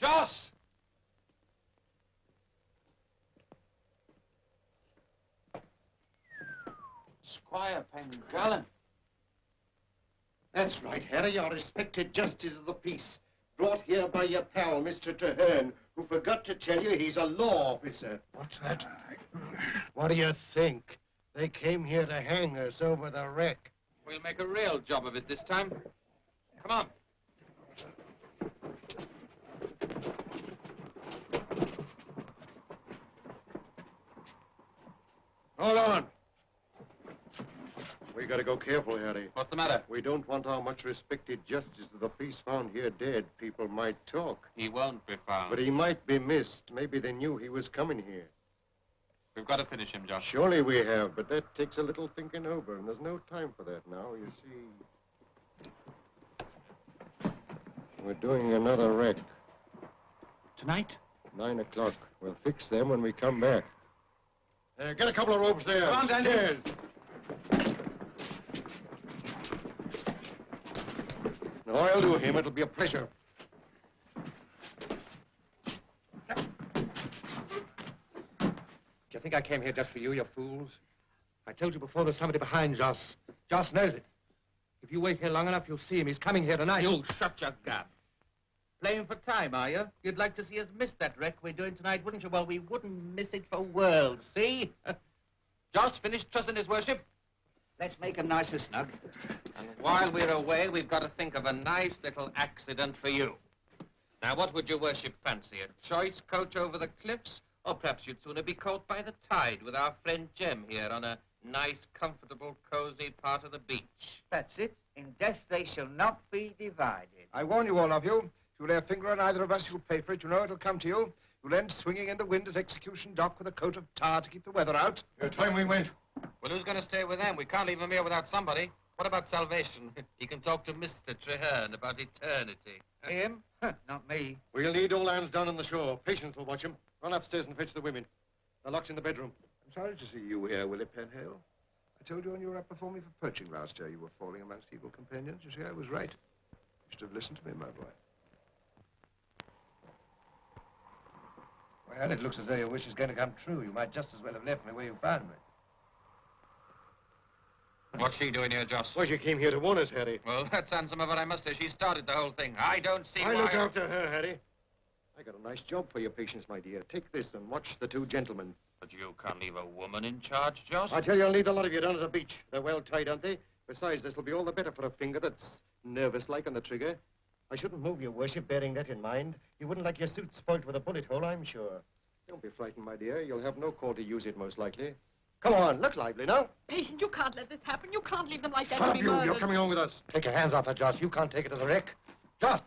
Joss! Squire Pengallen. That's right, Harry. Your respected justice of the peace. Brought here by your pal, Mr. Treherne, who forgot to tell you he's a law officer. What's that? What do you think? They came here to hang us over the wreck. We'll make a real job of it this time. Come on. Hold on. We gotta go careful, Harry. What's the matter? We don't want our much respected justice of the peace found here dead. People might talk. He won't be found. But he might be missed. Maybe they knew he was coming here. We've got to finish him, Josh. Surely we have, but that takes a little thinking over, and there's no time for that now, you see. We're doing another wreck. Tonight? 9 o'clock. We'll fix them when we come back. Get a couple of ropes there. Come on, Dandy. Cheers. No, I'll do him. It'll be a pleasure. Do you think I came here just for you, you fools? I told you before there's somebody behind Joss. Joss knows it. If you wait here long enough, you'll see him. He's coming here tonight. You shut your gab. Playing for time, are you? You'd like to see us miss that wreck we're doing tonight, wouldn't you? Well, we wouldn't miss it for worlds, see? Joss, finished trussing his worship? Let's make him nice and snug. And while we're away, we've got to think of a nice little accident for you. Now, what would your worship fancy? A choice coach over the cliffs? Or perhaps you'd sooner be caught by the tide with our friend Jem here on a nice, comfortable, cozy part of the beach. That's it. In death they shall not be divided. I warn you, all of you. If you lay a finger on either of us, you'll pay for it. You know it'll come to you. You'll end swinging in the wind at Execution Dock with a coat of tar to keep the weather out. Your time we went. Well, who's going to stay with them? We can't leave him here without somebody. What about salvation? He can talk to Mr. Treherne about eternity. Him? Not me. We'll need all hands down on the shore. Patience will watch him. Run upstairs and fetch the women. They're locked in the bedroom. I'm sorry to see you here, Willie Penhale. I told you when you were up before me for poaching last year you were falling amongst evil companions. You see, I was right. You should have listened to me, my boy. Well, it looks as though your wish is going to come true. You might just as well have left me where you found me. What's she doing here, Joss? Well, she came here to warn us, Harry. Well, that's handsome of her, I must say. She started the whole thing. I don't see why... I look after her, Harry. I got a nice job for your Patience, my dear. Take this and watch the two gentlemen. But you can't leave a woman in charge, Joss. I tell you, I'll leave the lot of you down at the beach. They're well tied, aren't they? Besides, this'll be all the better for a finger that's nervous-like on the trigger. I shouldn't move, your worship, bearing that in mind. You wouldn't like your suit spoilt with a bullet hole, I'm sure. Don't be frightened, my dear. You'll have no call to use it, most likely. Come on, look lively now. Patient, you can't let this happen. You can't leave them like that Stop to be you. murdered. You're coming on with us. Take your hands off her, Joss. You can't take her to the wreck. Joss!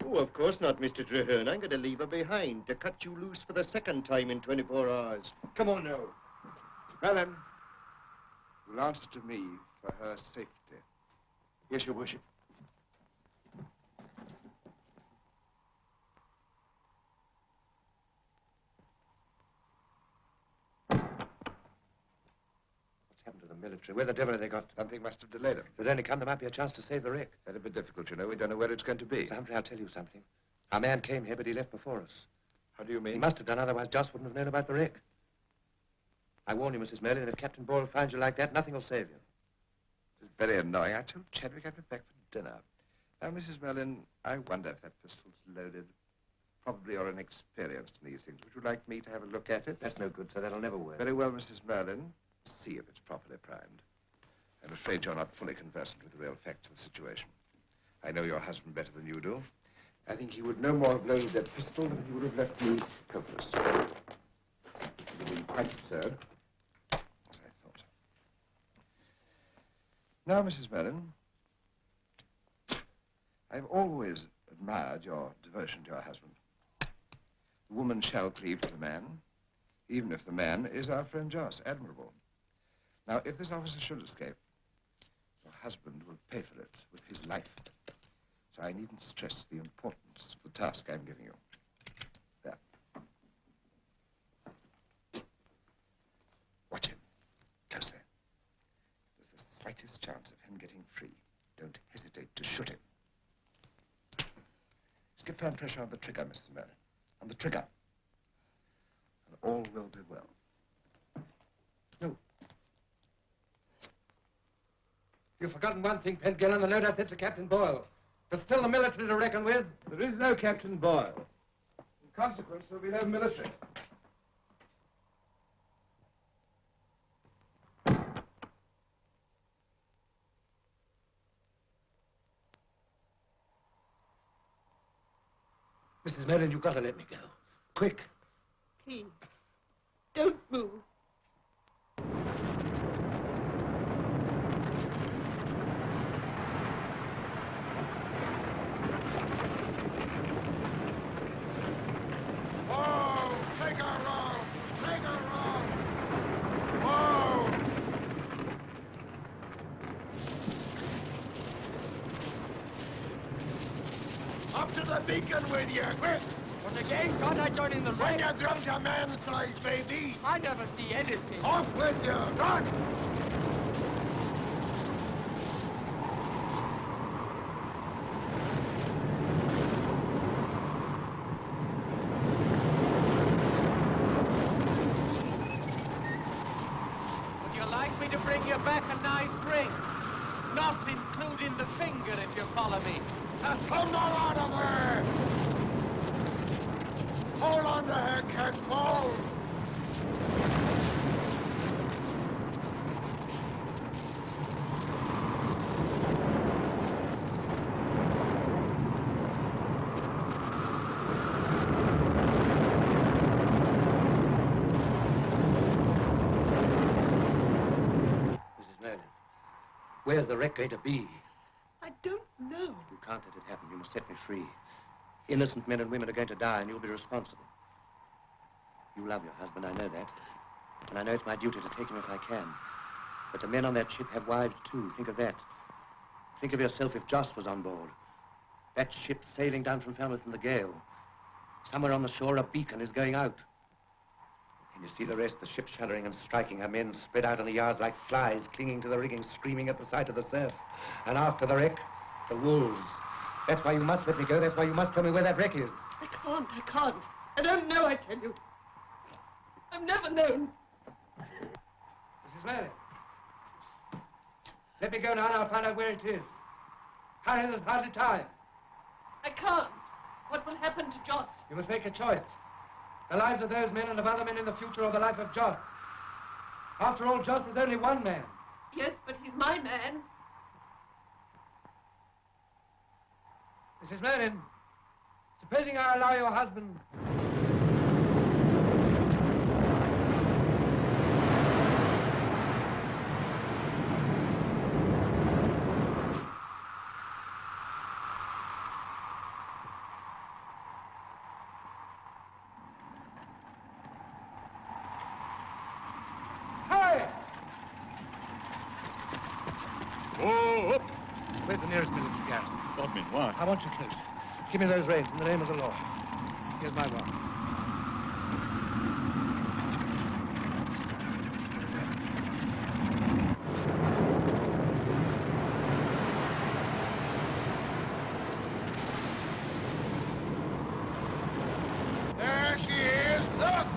Oh, of course not, Mr. Treherne. I'm going to leave her behind to cut you loose for the second time in 24 hours. Come on now. Well, then, you'll answer to me for her safety. Yes, your worship. What's happened to the military? Where the devil have they got? Something must have delayed it. If they'd only come, there might be a chance to save the wreck. That'll be difficult, you know. We don't know where it's going to be. Sir Humphrey, I'll tell you something. Our man came here, but he left before us. How do you mean? He must have done, otherwise Joss wouldn't have known about the wreck. I warn you, Mrs. Merlin, if Captain Boyle finds you like that, nothing will save you. It's very annoying. I told Chadwick I'd be back for dinner. Now, Mrs. Merlin, I wonder if that pistol's loaded. Probably you're inexperienced in these things. Would you like me to have a look at it? That's no good, sir. That'll never work. Very well, Mrs. Merlin. See if it's properly primed. I'm afraid you're not fully conversant with the real facts of the situation. I know your husband better than you do. I think he would no more have loaded that pistol than he would have left me helpless. It would have been quite absurd, as I thought. Now, Mrs. Merlin, I've always admired your devotion to your husband. The woman shall cleave to the man, even if the man is our friend Joss. Admirable. Now, if this officer should escape, your husband will pay for it with his life. So I needn't stress the importance of the task I'm giving you. There. Watch him. Closely. If there's the slightest chance of him getting free, don't hesitate to shoot him. Just get firm pressure on the trigger, Mrs. Merlin. On the trigger. And all will be well. No. You've forgotten one thing, Pengill, the note I sent to Captain Boyle. There's still the military to reckon with. There is no Captain Boyle. In consequence, there'll be no military. Mrs. Merlin, you've got to let me go. Quick. Please, don't move. Beacon with you, quick! But again, can't I join in the When race? you grummed your man size, baby! I never see anything. Off with you! Run! Would you like me to bring you back a nice ring? Not including the finger, if you follow me. Come on out of there! Hold on to her, catball! Mrs. Merlin, where's the wreck going to be? I don't know. You can't let it happen. You must set me free. Innocent men and women are going to die, and you'll be responsible. You love your husband, I know that. And I know it's my duty to take him if I can. But the men on that ship have wives, too. Think of that. Think of yourself if Joss was on board. That ship sailing down from Falmouth in the gale. Somewhere on the shore, a beacon is going out. Can you see the rest? The ship shuddering and striking, her men spread out on the yards like flies, clinging to the rigging, screaming at the sight of the surf. And after the wreck, the wolves. That's why you must let me go. That's why you must tell me where that wreck is. I can't. I don't know, I tell you. I've never known. Mrs. Merlin. Let me go now and I'll find out where it is. Hurry, there's hardly time. I can't. What will happen to Joss? You must make a choice. The lives of those men and of other men in the future, or the life of Joss. After all, Joss is only one man. Yes, but he's my man. Mrs. Merlin, supposing I allow your husband... Where's the nearest military gas? Bodmin, why? I want you close. Give me those reins in the name of the law. Here's my watch. There she is! Look!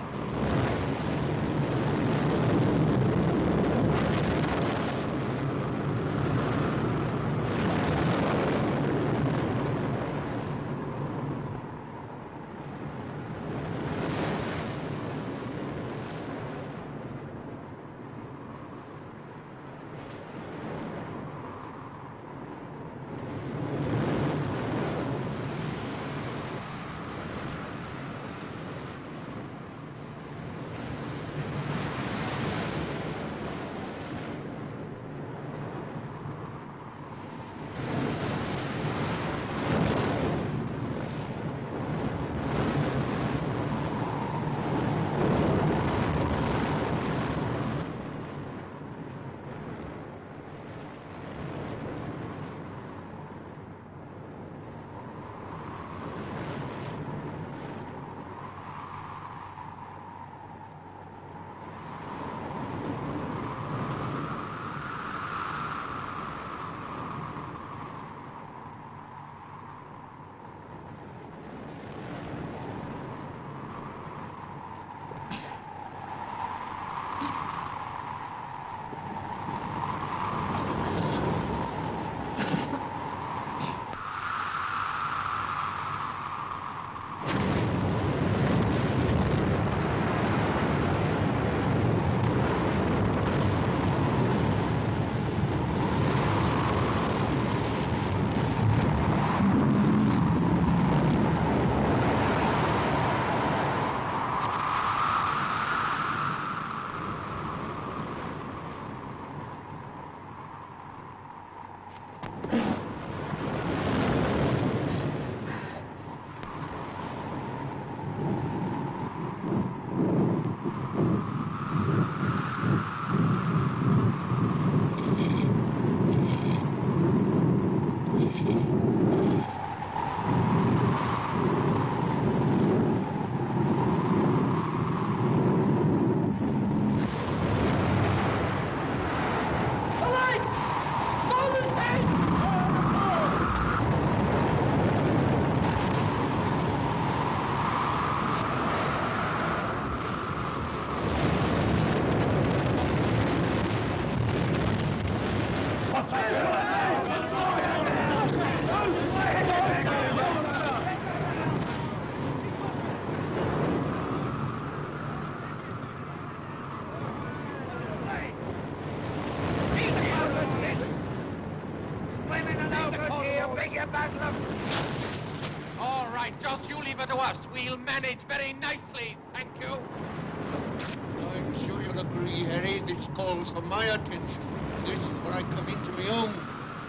right, Joss, you leave it to us. We'll manage very nicely, thank you. I'm sure you'll agree, Harry. This calls for my attention. This is where I come into my own.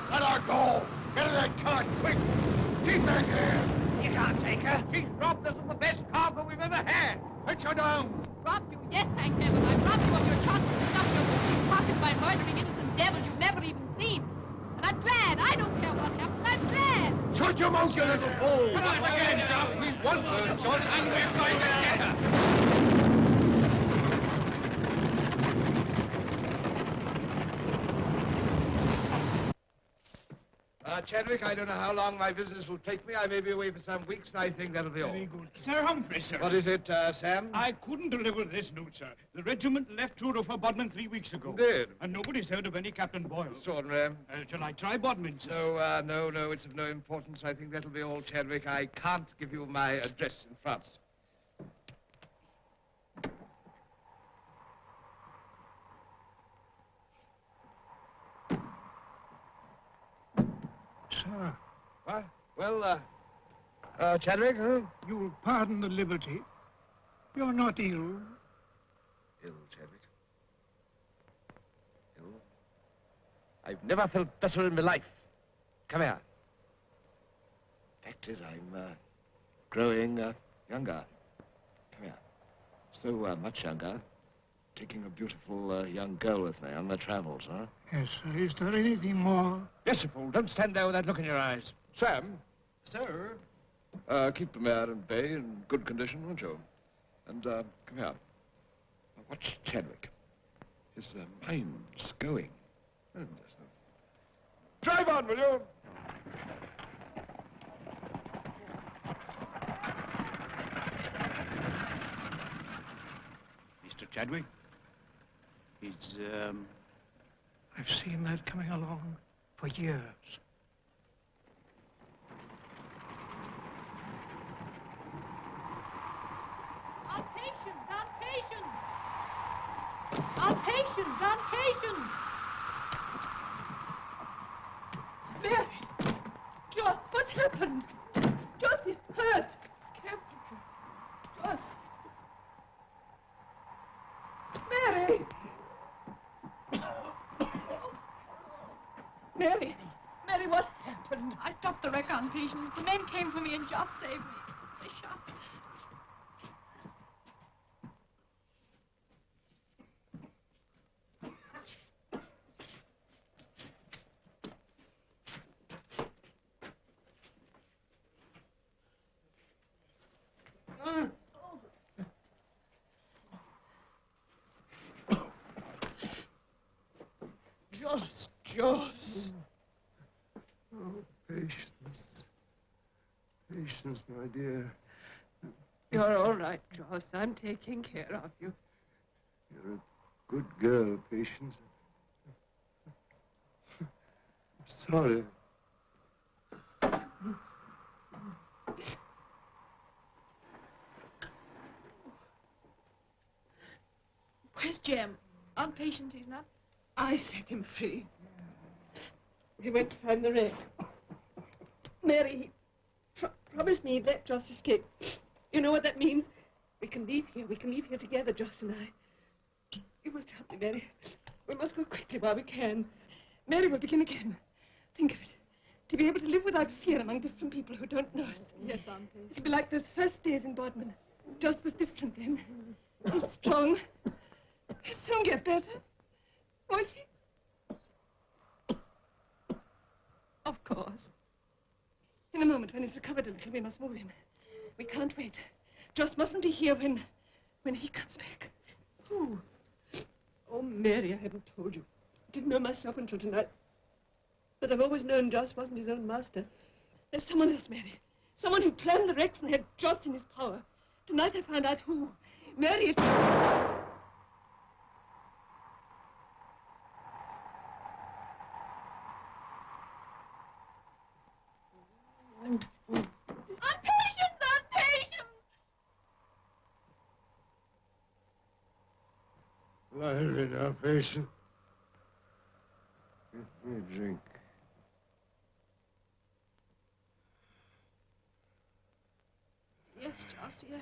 Let her go! Get in that cart, quick! Keep her here! You can't take her. She's robbed us of the best cargo we've ever had. Put her down. Robbed you? Yes, thank heaven. I robbed you of your chances to stuff your booty pocket by murdering innocent devils you've never even seen. And I'm glad. I don't care what happens. I'm glad. Shut your mouth, you little fool. Come on again, Joss. We want her, Joss, and we're going to get her. Chadwick, I don't know how long my business will take me. I may be away for some weeks, and I think that'll be all. Very good. Sir Humphrey, sir. What is it, Sam? I couldn't deliver this note, sir. The regiment left Truro for Bodmin 3 weeks ago. Did? And nobody's heard of any Captain Boyle. Extraordinary. Shall I try Bodmin, sir? No, it's of no importance. I think that'll be all, Chadwick. I can't give you my address in France. Sir. What? Well, Chadwick, huh? You'll pardon the liberty. You're not ill. Ill, Chadwick. Ill? I've never felt better in my life. Come here. Fact is, I'm growing younger. Come here. So much younger. Taking a beautiful young girl with me on the travels, huh? Yes, sir. Is there anything more? Yes, you fool. Don't stand there with that look in your eyes. Sam. Sir? Keep the mare in bay in good condition, won't you? And, come here. Now, watch Chadwick. His mind's going. Oh, drive on, will you? Mr. Chadwick? I've seen that coming along for years. Our patience, our patience. Our patience, our patience. Mary! Joss, what happened? Joss is hurt. Careful, Joss. Joss. Mary! Mary, what happened? I stopped the wreck on Patience. The men came for me and Joss saved me. They shot. Joss. Oh, patience. Patience, my dear. You're all right, Joss. I'm taking care of you. You're a good girl, Patience. I'm sorry. Where's Jem? On Patience, he's not. I set him free. He went to find the wreck. Mary, he promised me he'd let Joss escape. You know what that means? We can leave here. We can leave here together, Joss and I. You must help me, Mary. We must go quickly while we can. Mary will begin again. Think of it. To be able to live without fear among different people who don't know us. Yes, Auntie. It'll be like those first days in Bodmin. Joss was different then. He's strong. He'll soon get better. Won't he? Of course. In a moment, when he's recovered a little, we must move him. We can't wait. Joss mustn't be here when he comes back. Who? Oh, Mary, I hadn't told you. I didn't know myself until tonight. But I've always known Joss wasn't his own master. There's someone else, Mary. Someone who planned the wrecks and had Joss in his power. Tonight I found out who. Mary, it's... Lie now, Patience. Give me a drink. Yes, Joss, yes.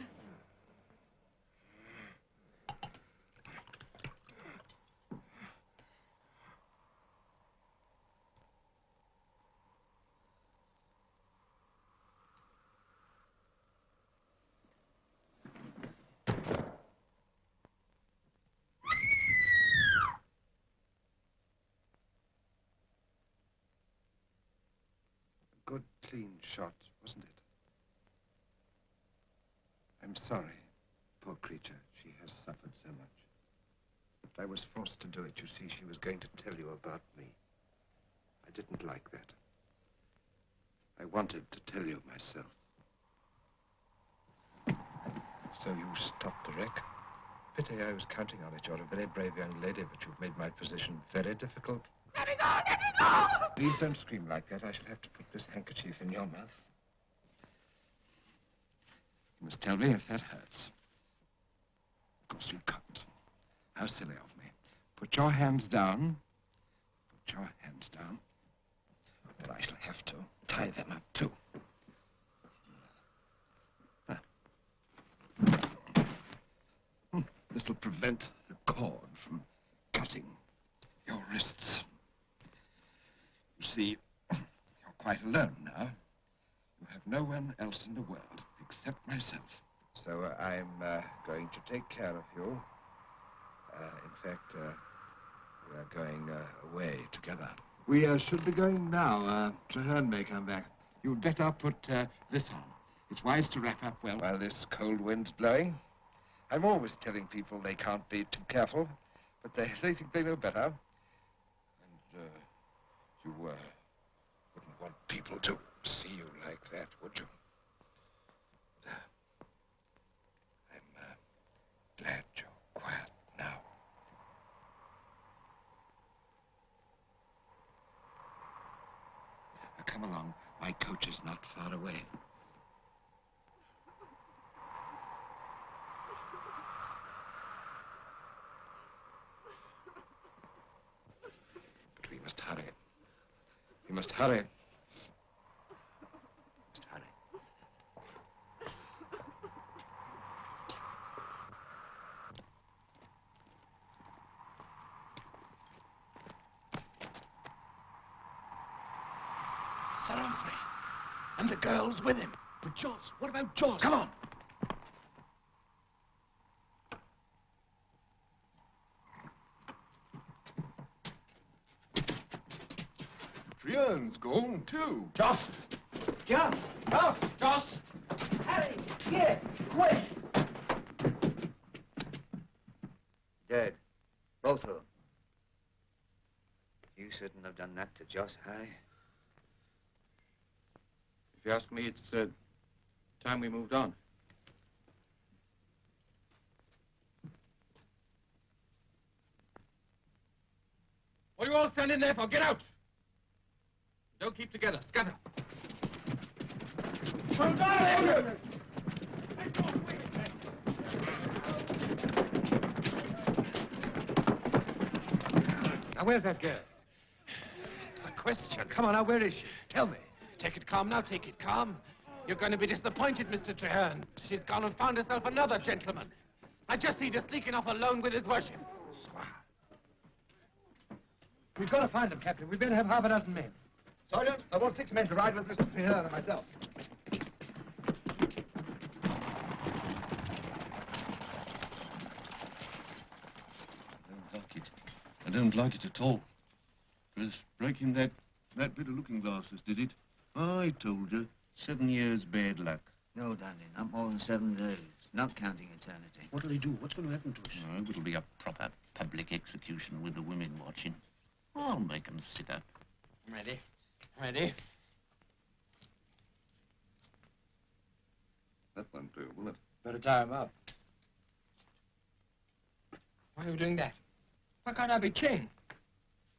Good, clean shot, wasn't it? I'm sorry, poor creature. She has suffered so much. But I was forced to do it. You see, she was going to tell you about me. I didn't like that. I wanted to tell you myself. So you stopped the wreck? Pity, I was counting on it. You're a very brave young lady, but you've made my position very difficult. Let me go! Let me go! Please don't scream like that. I shall have to put this handkerchief in your mouth. You must tell me if that hurts. Of course you can't. How silly of me. Put your hands down. Put your hands down. But I shall have to tie them up, too. This will prevent the cord from cutting your wrists. You see, you're quite alone now. You have no one else in the world except myself. So I'm going to take care of you. In fact, we are going away together. We should be going now. Traherne may come back. You'd better put this on. It's wise to wrap up well while this cold wind's blowing. I'm always telling people they can't be too careful, but they think they know better. And you wouldn't want people to see you like that, would you? I'm glad you're quiet now. Now, come along. My coach is not far away. But we must hurry. We must hurry. We must hurry. Sir Humphrey. And the girl's with him. But Joss, what about Joss? Come on. Traherne's gone, too. Joss! Joss! Joss! Joss! Harry! Here! Quick! Dead. Both of them. You shouldn't have done that to Joss, Harry. If you ask me, it's time we moved on. What are you all standing there for? Get out! Don't keep together. Scatter. Now, where's that girl? It's a question. Come on, now, where is she? Tell me. Take it calm now, take it calm. You're going to be disappointed, Mr. Traherne. She's gone and found herself another gentleman. I just see her sneaking off alone with his worship. Squire. We've got to find them, Captain. We better have half a dozen men. Sergeant, I want 6 men to ride with Mr. Traherne and myself. I don't like it. I don't like it at all. It was breaking that bit of looking glasses, did it? I told you. 7 years bad luck. No, darling, not more than 7 days. Not counting eternity. What'll he do? What's going to happen to us? No, it'll be a proper public execution with the women watching. I'll make 'em sit up. Ready? Ready? That won't do, will it? Better tie him up. Why are you doing that? Why can't I be chained?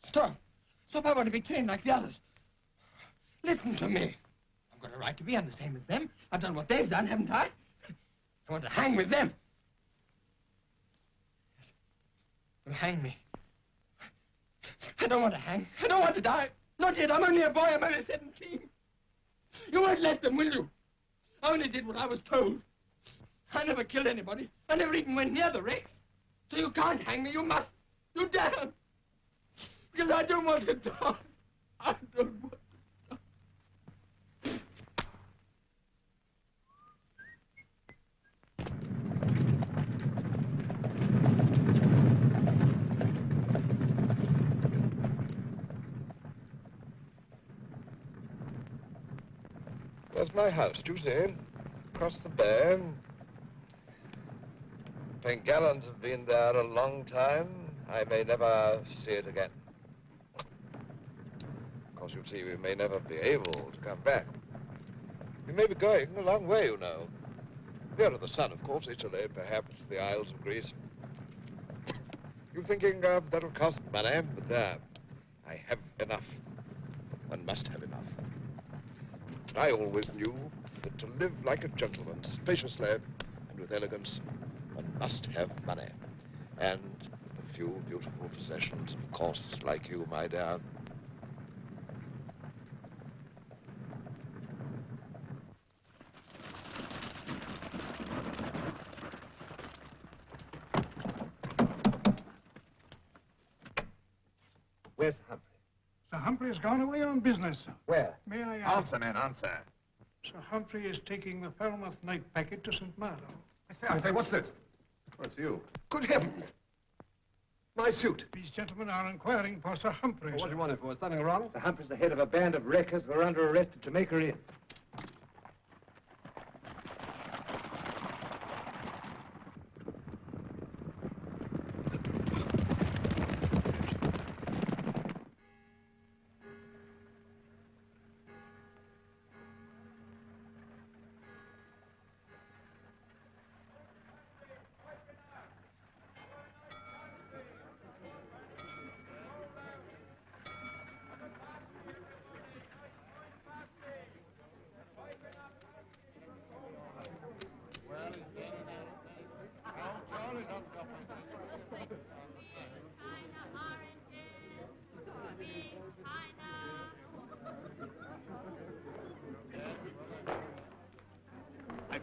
Stop. Stop, I want to be chained like the others. Listen to me. I've got a right to be on the same as them. I've done what they've done, haven't I? I want to hang with them. But hang me. I don't want to hang. I don't want to die. Not yet. I'm only a boy. I'm only 17. You won't let them, will you? I only did what I was told. I never killed anybody. I never even went near the wrecks. So you can't hang me. You must. You dare. Because I don't want to die. I don't want to die. There's my house, do you see? Across the bay. Pengallons have been there a long time. I may never see it again. Of course, you see, we may never be able to come back. We may be going a long way, you know. Nearer the sun, of course, Italy, perhaps the Isles of Greece. You're thinking that'll cost money, but there, I have enough. One must have enough. I always knew that to live like a gentleman, spaciously and with elegance, one must have money. And a few beautiful possessions, of course, like you, my dear. Where's Humphrey? Sir Humphrey has gone away on business, sir. Where? May I ask? Answer, man, answer. Sir Humphrey is taking the Falmouth night packet to St. Malo. I say, what's this? Oh, it's you. Good heavens! My suit. These gentlemen are inquiring for Sir Humphrey. What do you want it for? Is something wrong? Sir Humphrey's the head of a band of wreckers who are under arrest at Jamaica Inn.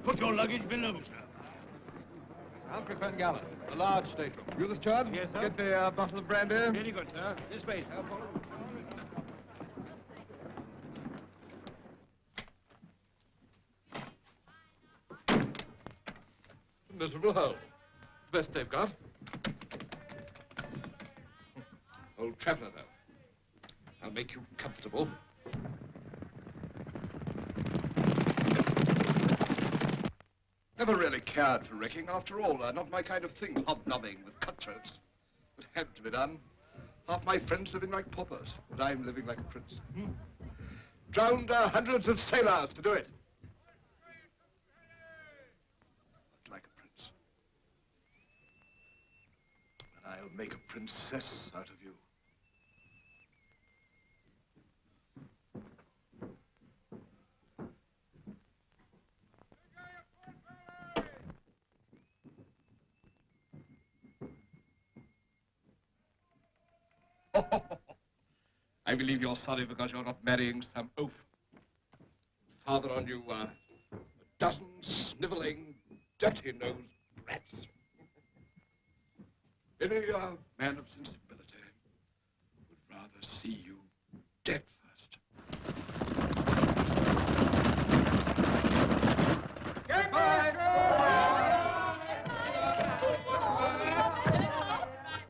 Put your luggage below, sir. Humphrey Pengallen, the large stateroom. You the steward? Yes, sir. Get the bottle of brandy. Very good, sir. This way, sir. Miserable hole. Best they've got. Old traveller, though. I'll make you comfortable. Never really cared for wrecking. After all, not my kind of thing, hobnobbing with cutthroats. It had to be done. Half my friends living like paupers, but I'm living like a prince. Drowned hundreds of sailors to do it. But like a prince. And I'll make a princess out of you. I believe you're sorry because you're not marrying some oaf. Father on you, a dozen sniveling, dirty-nosed brats. Any man of sensibility would rather see you dead first. Get back!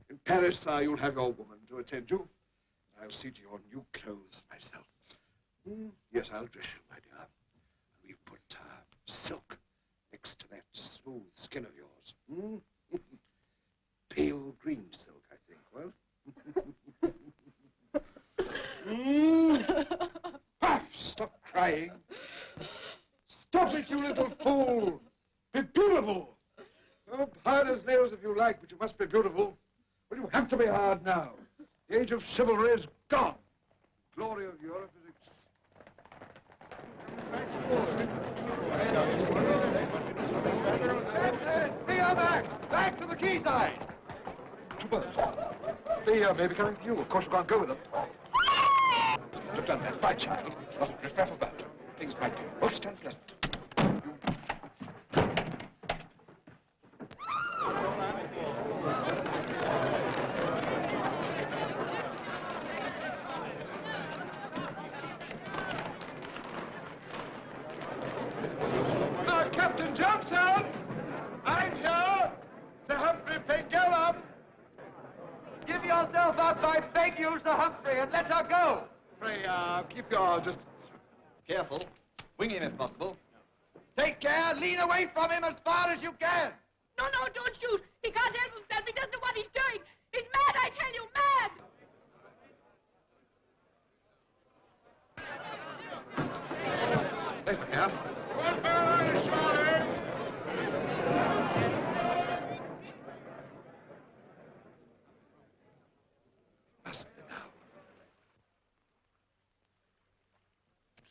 In Paris, you'll have your woman to attend you. I'll see to your new clothes myself. Yes, I'll dress you, my dear. We've put silk next to that smooth skin of yours. Pale green silk, I think. Well? Puff, stop crying. Stop it, you little fool. Be beautiful. Oh, hard as nails if you like, but you must be beautiful. Well, you have to be hard now. The age of chivalry is gone. The glory of Europe is back to the quayside. Two boats. They may be coming for you. Of course, you can't go with them. You've done that, my child. Not a riff-raff about. Things might be most unpleasant. yourself up, I beg you, Sir Humphrey, and let her go. Pray, keep your just... Careful. Wing him if possible. Take care. Lean away from him as far as you can. No, no, don't shoot. He can't help himself. He doesn't know what he's doing. He's mad, I tell you, mad. Stay here. Must be now.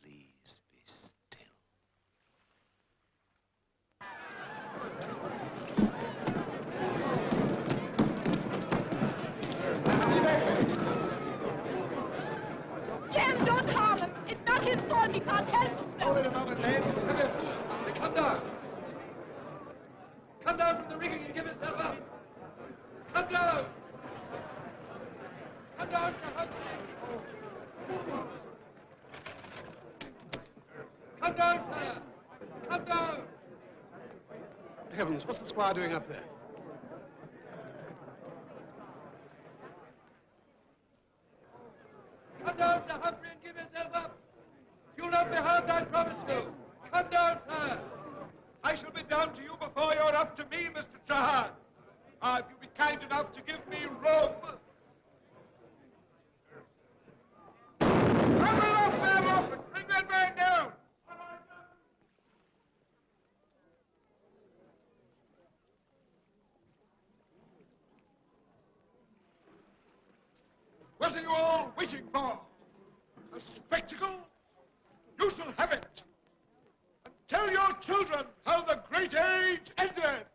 Please be still. Jim, don't harm him. It's not his fault. He can't help himself. Hold it a moment, Dave. Come down. Come down from the rigging and give yourself up. Come down. Come down, Sir Humphrey. Come down, sir. Come down. Heavens, what's the squire doing up there? Come down, Sir Humphrey, and give yourself up. You'll not be harmed, I promise you. Come down, sir. I shall be down to you before you're up to me, Mr. Trahan. If you'll be kind enough to give me room. Come off there, Moffat. Bring that man down. What are you all waiting for? A spectacle? You shall have it. And tell your children how the great age ended.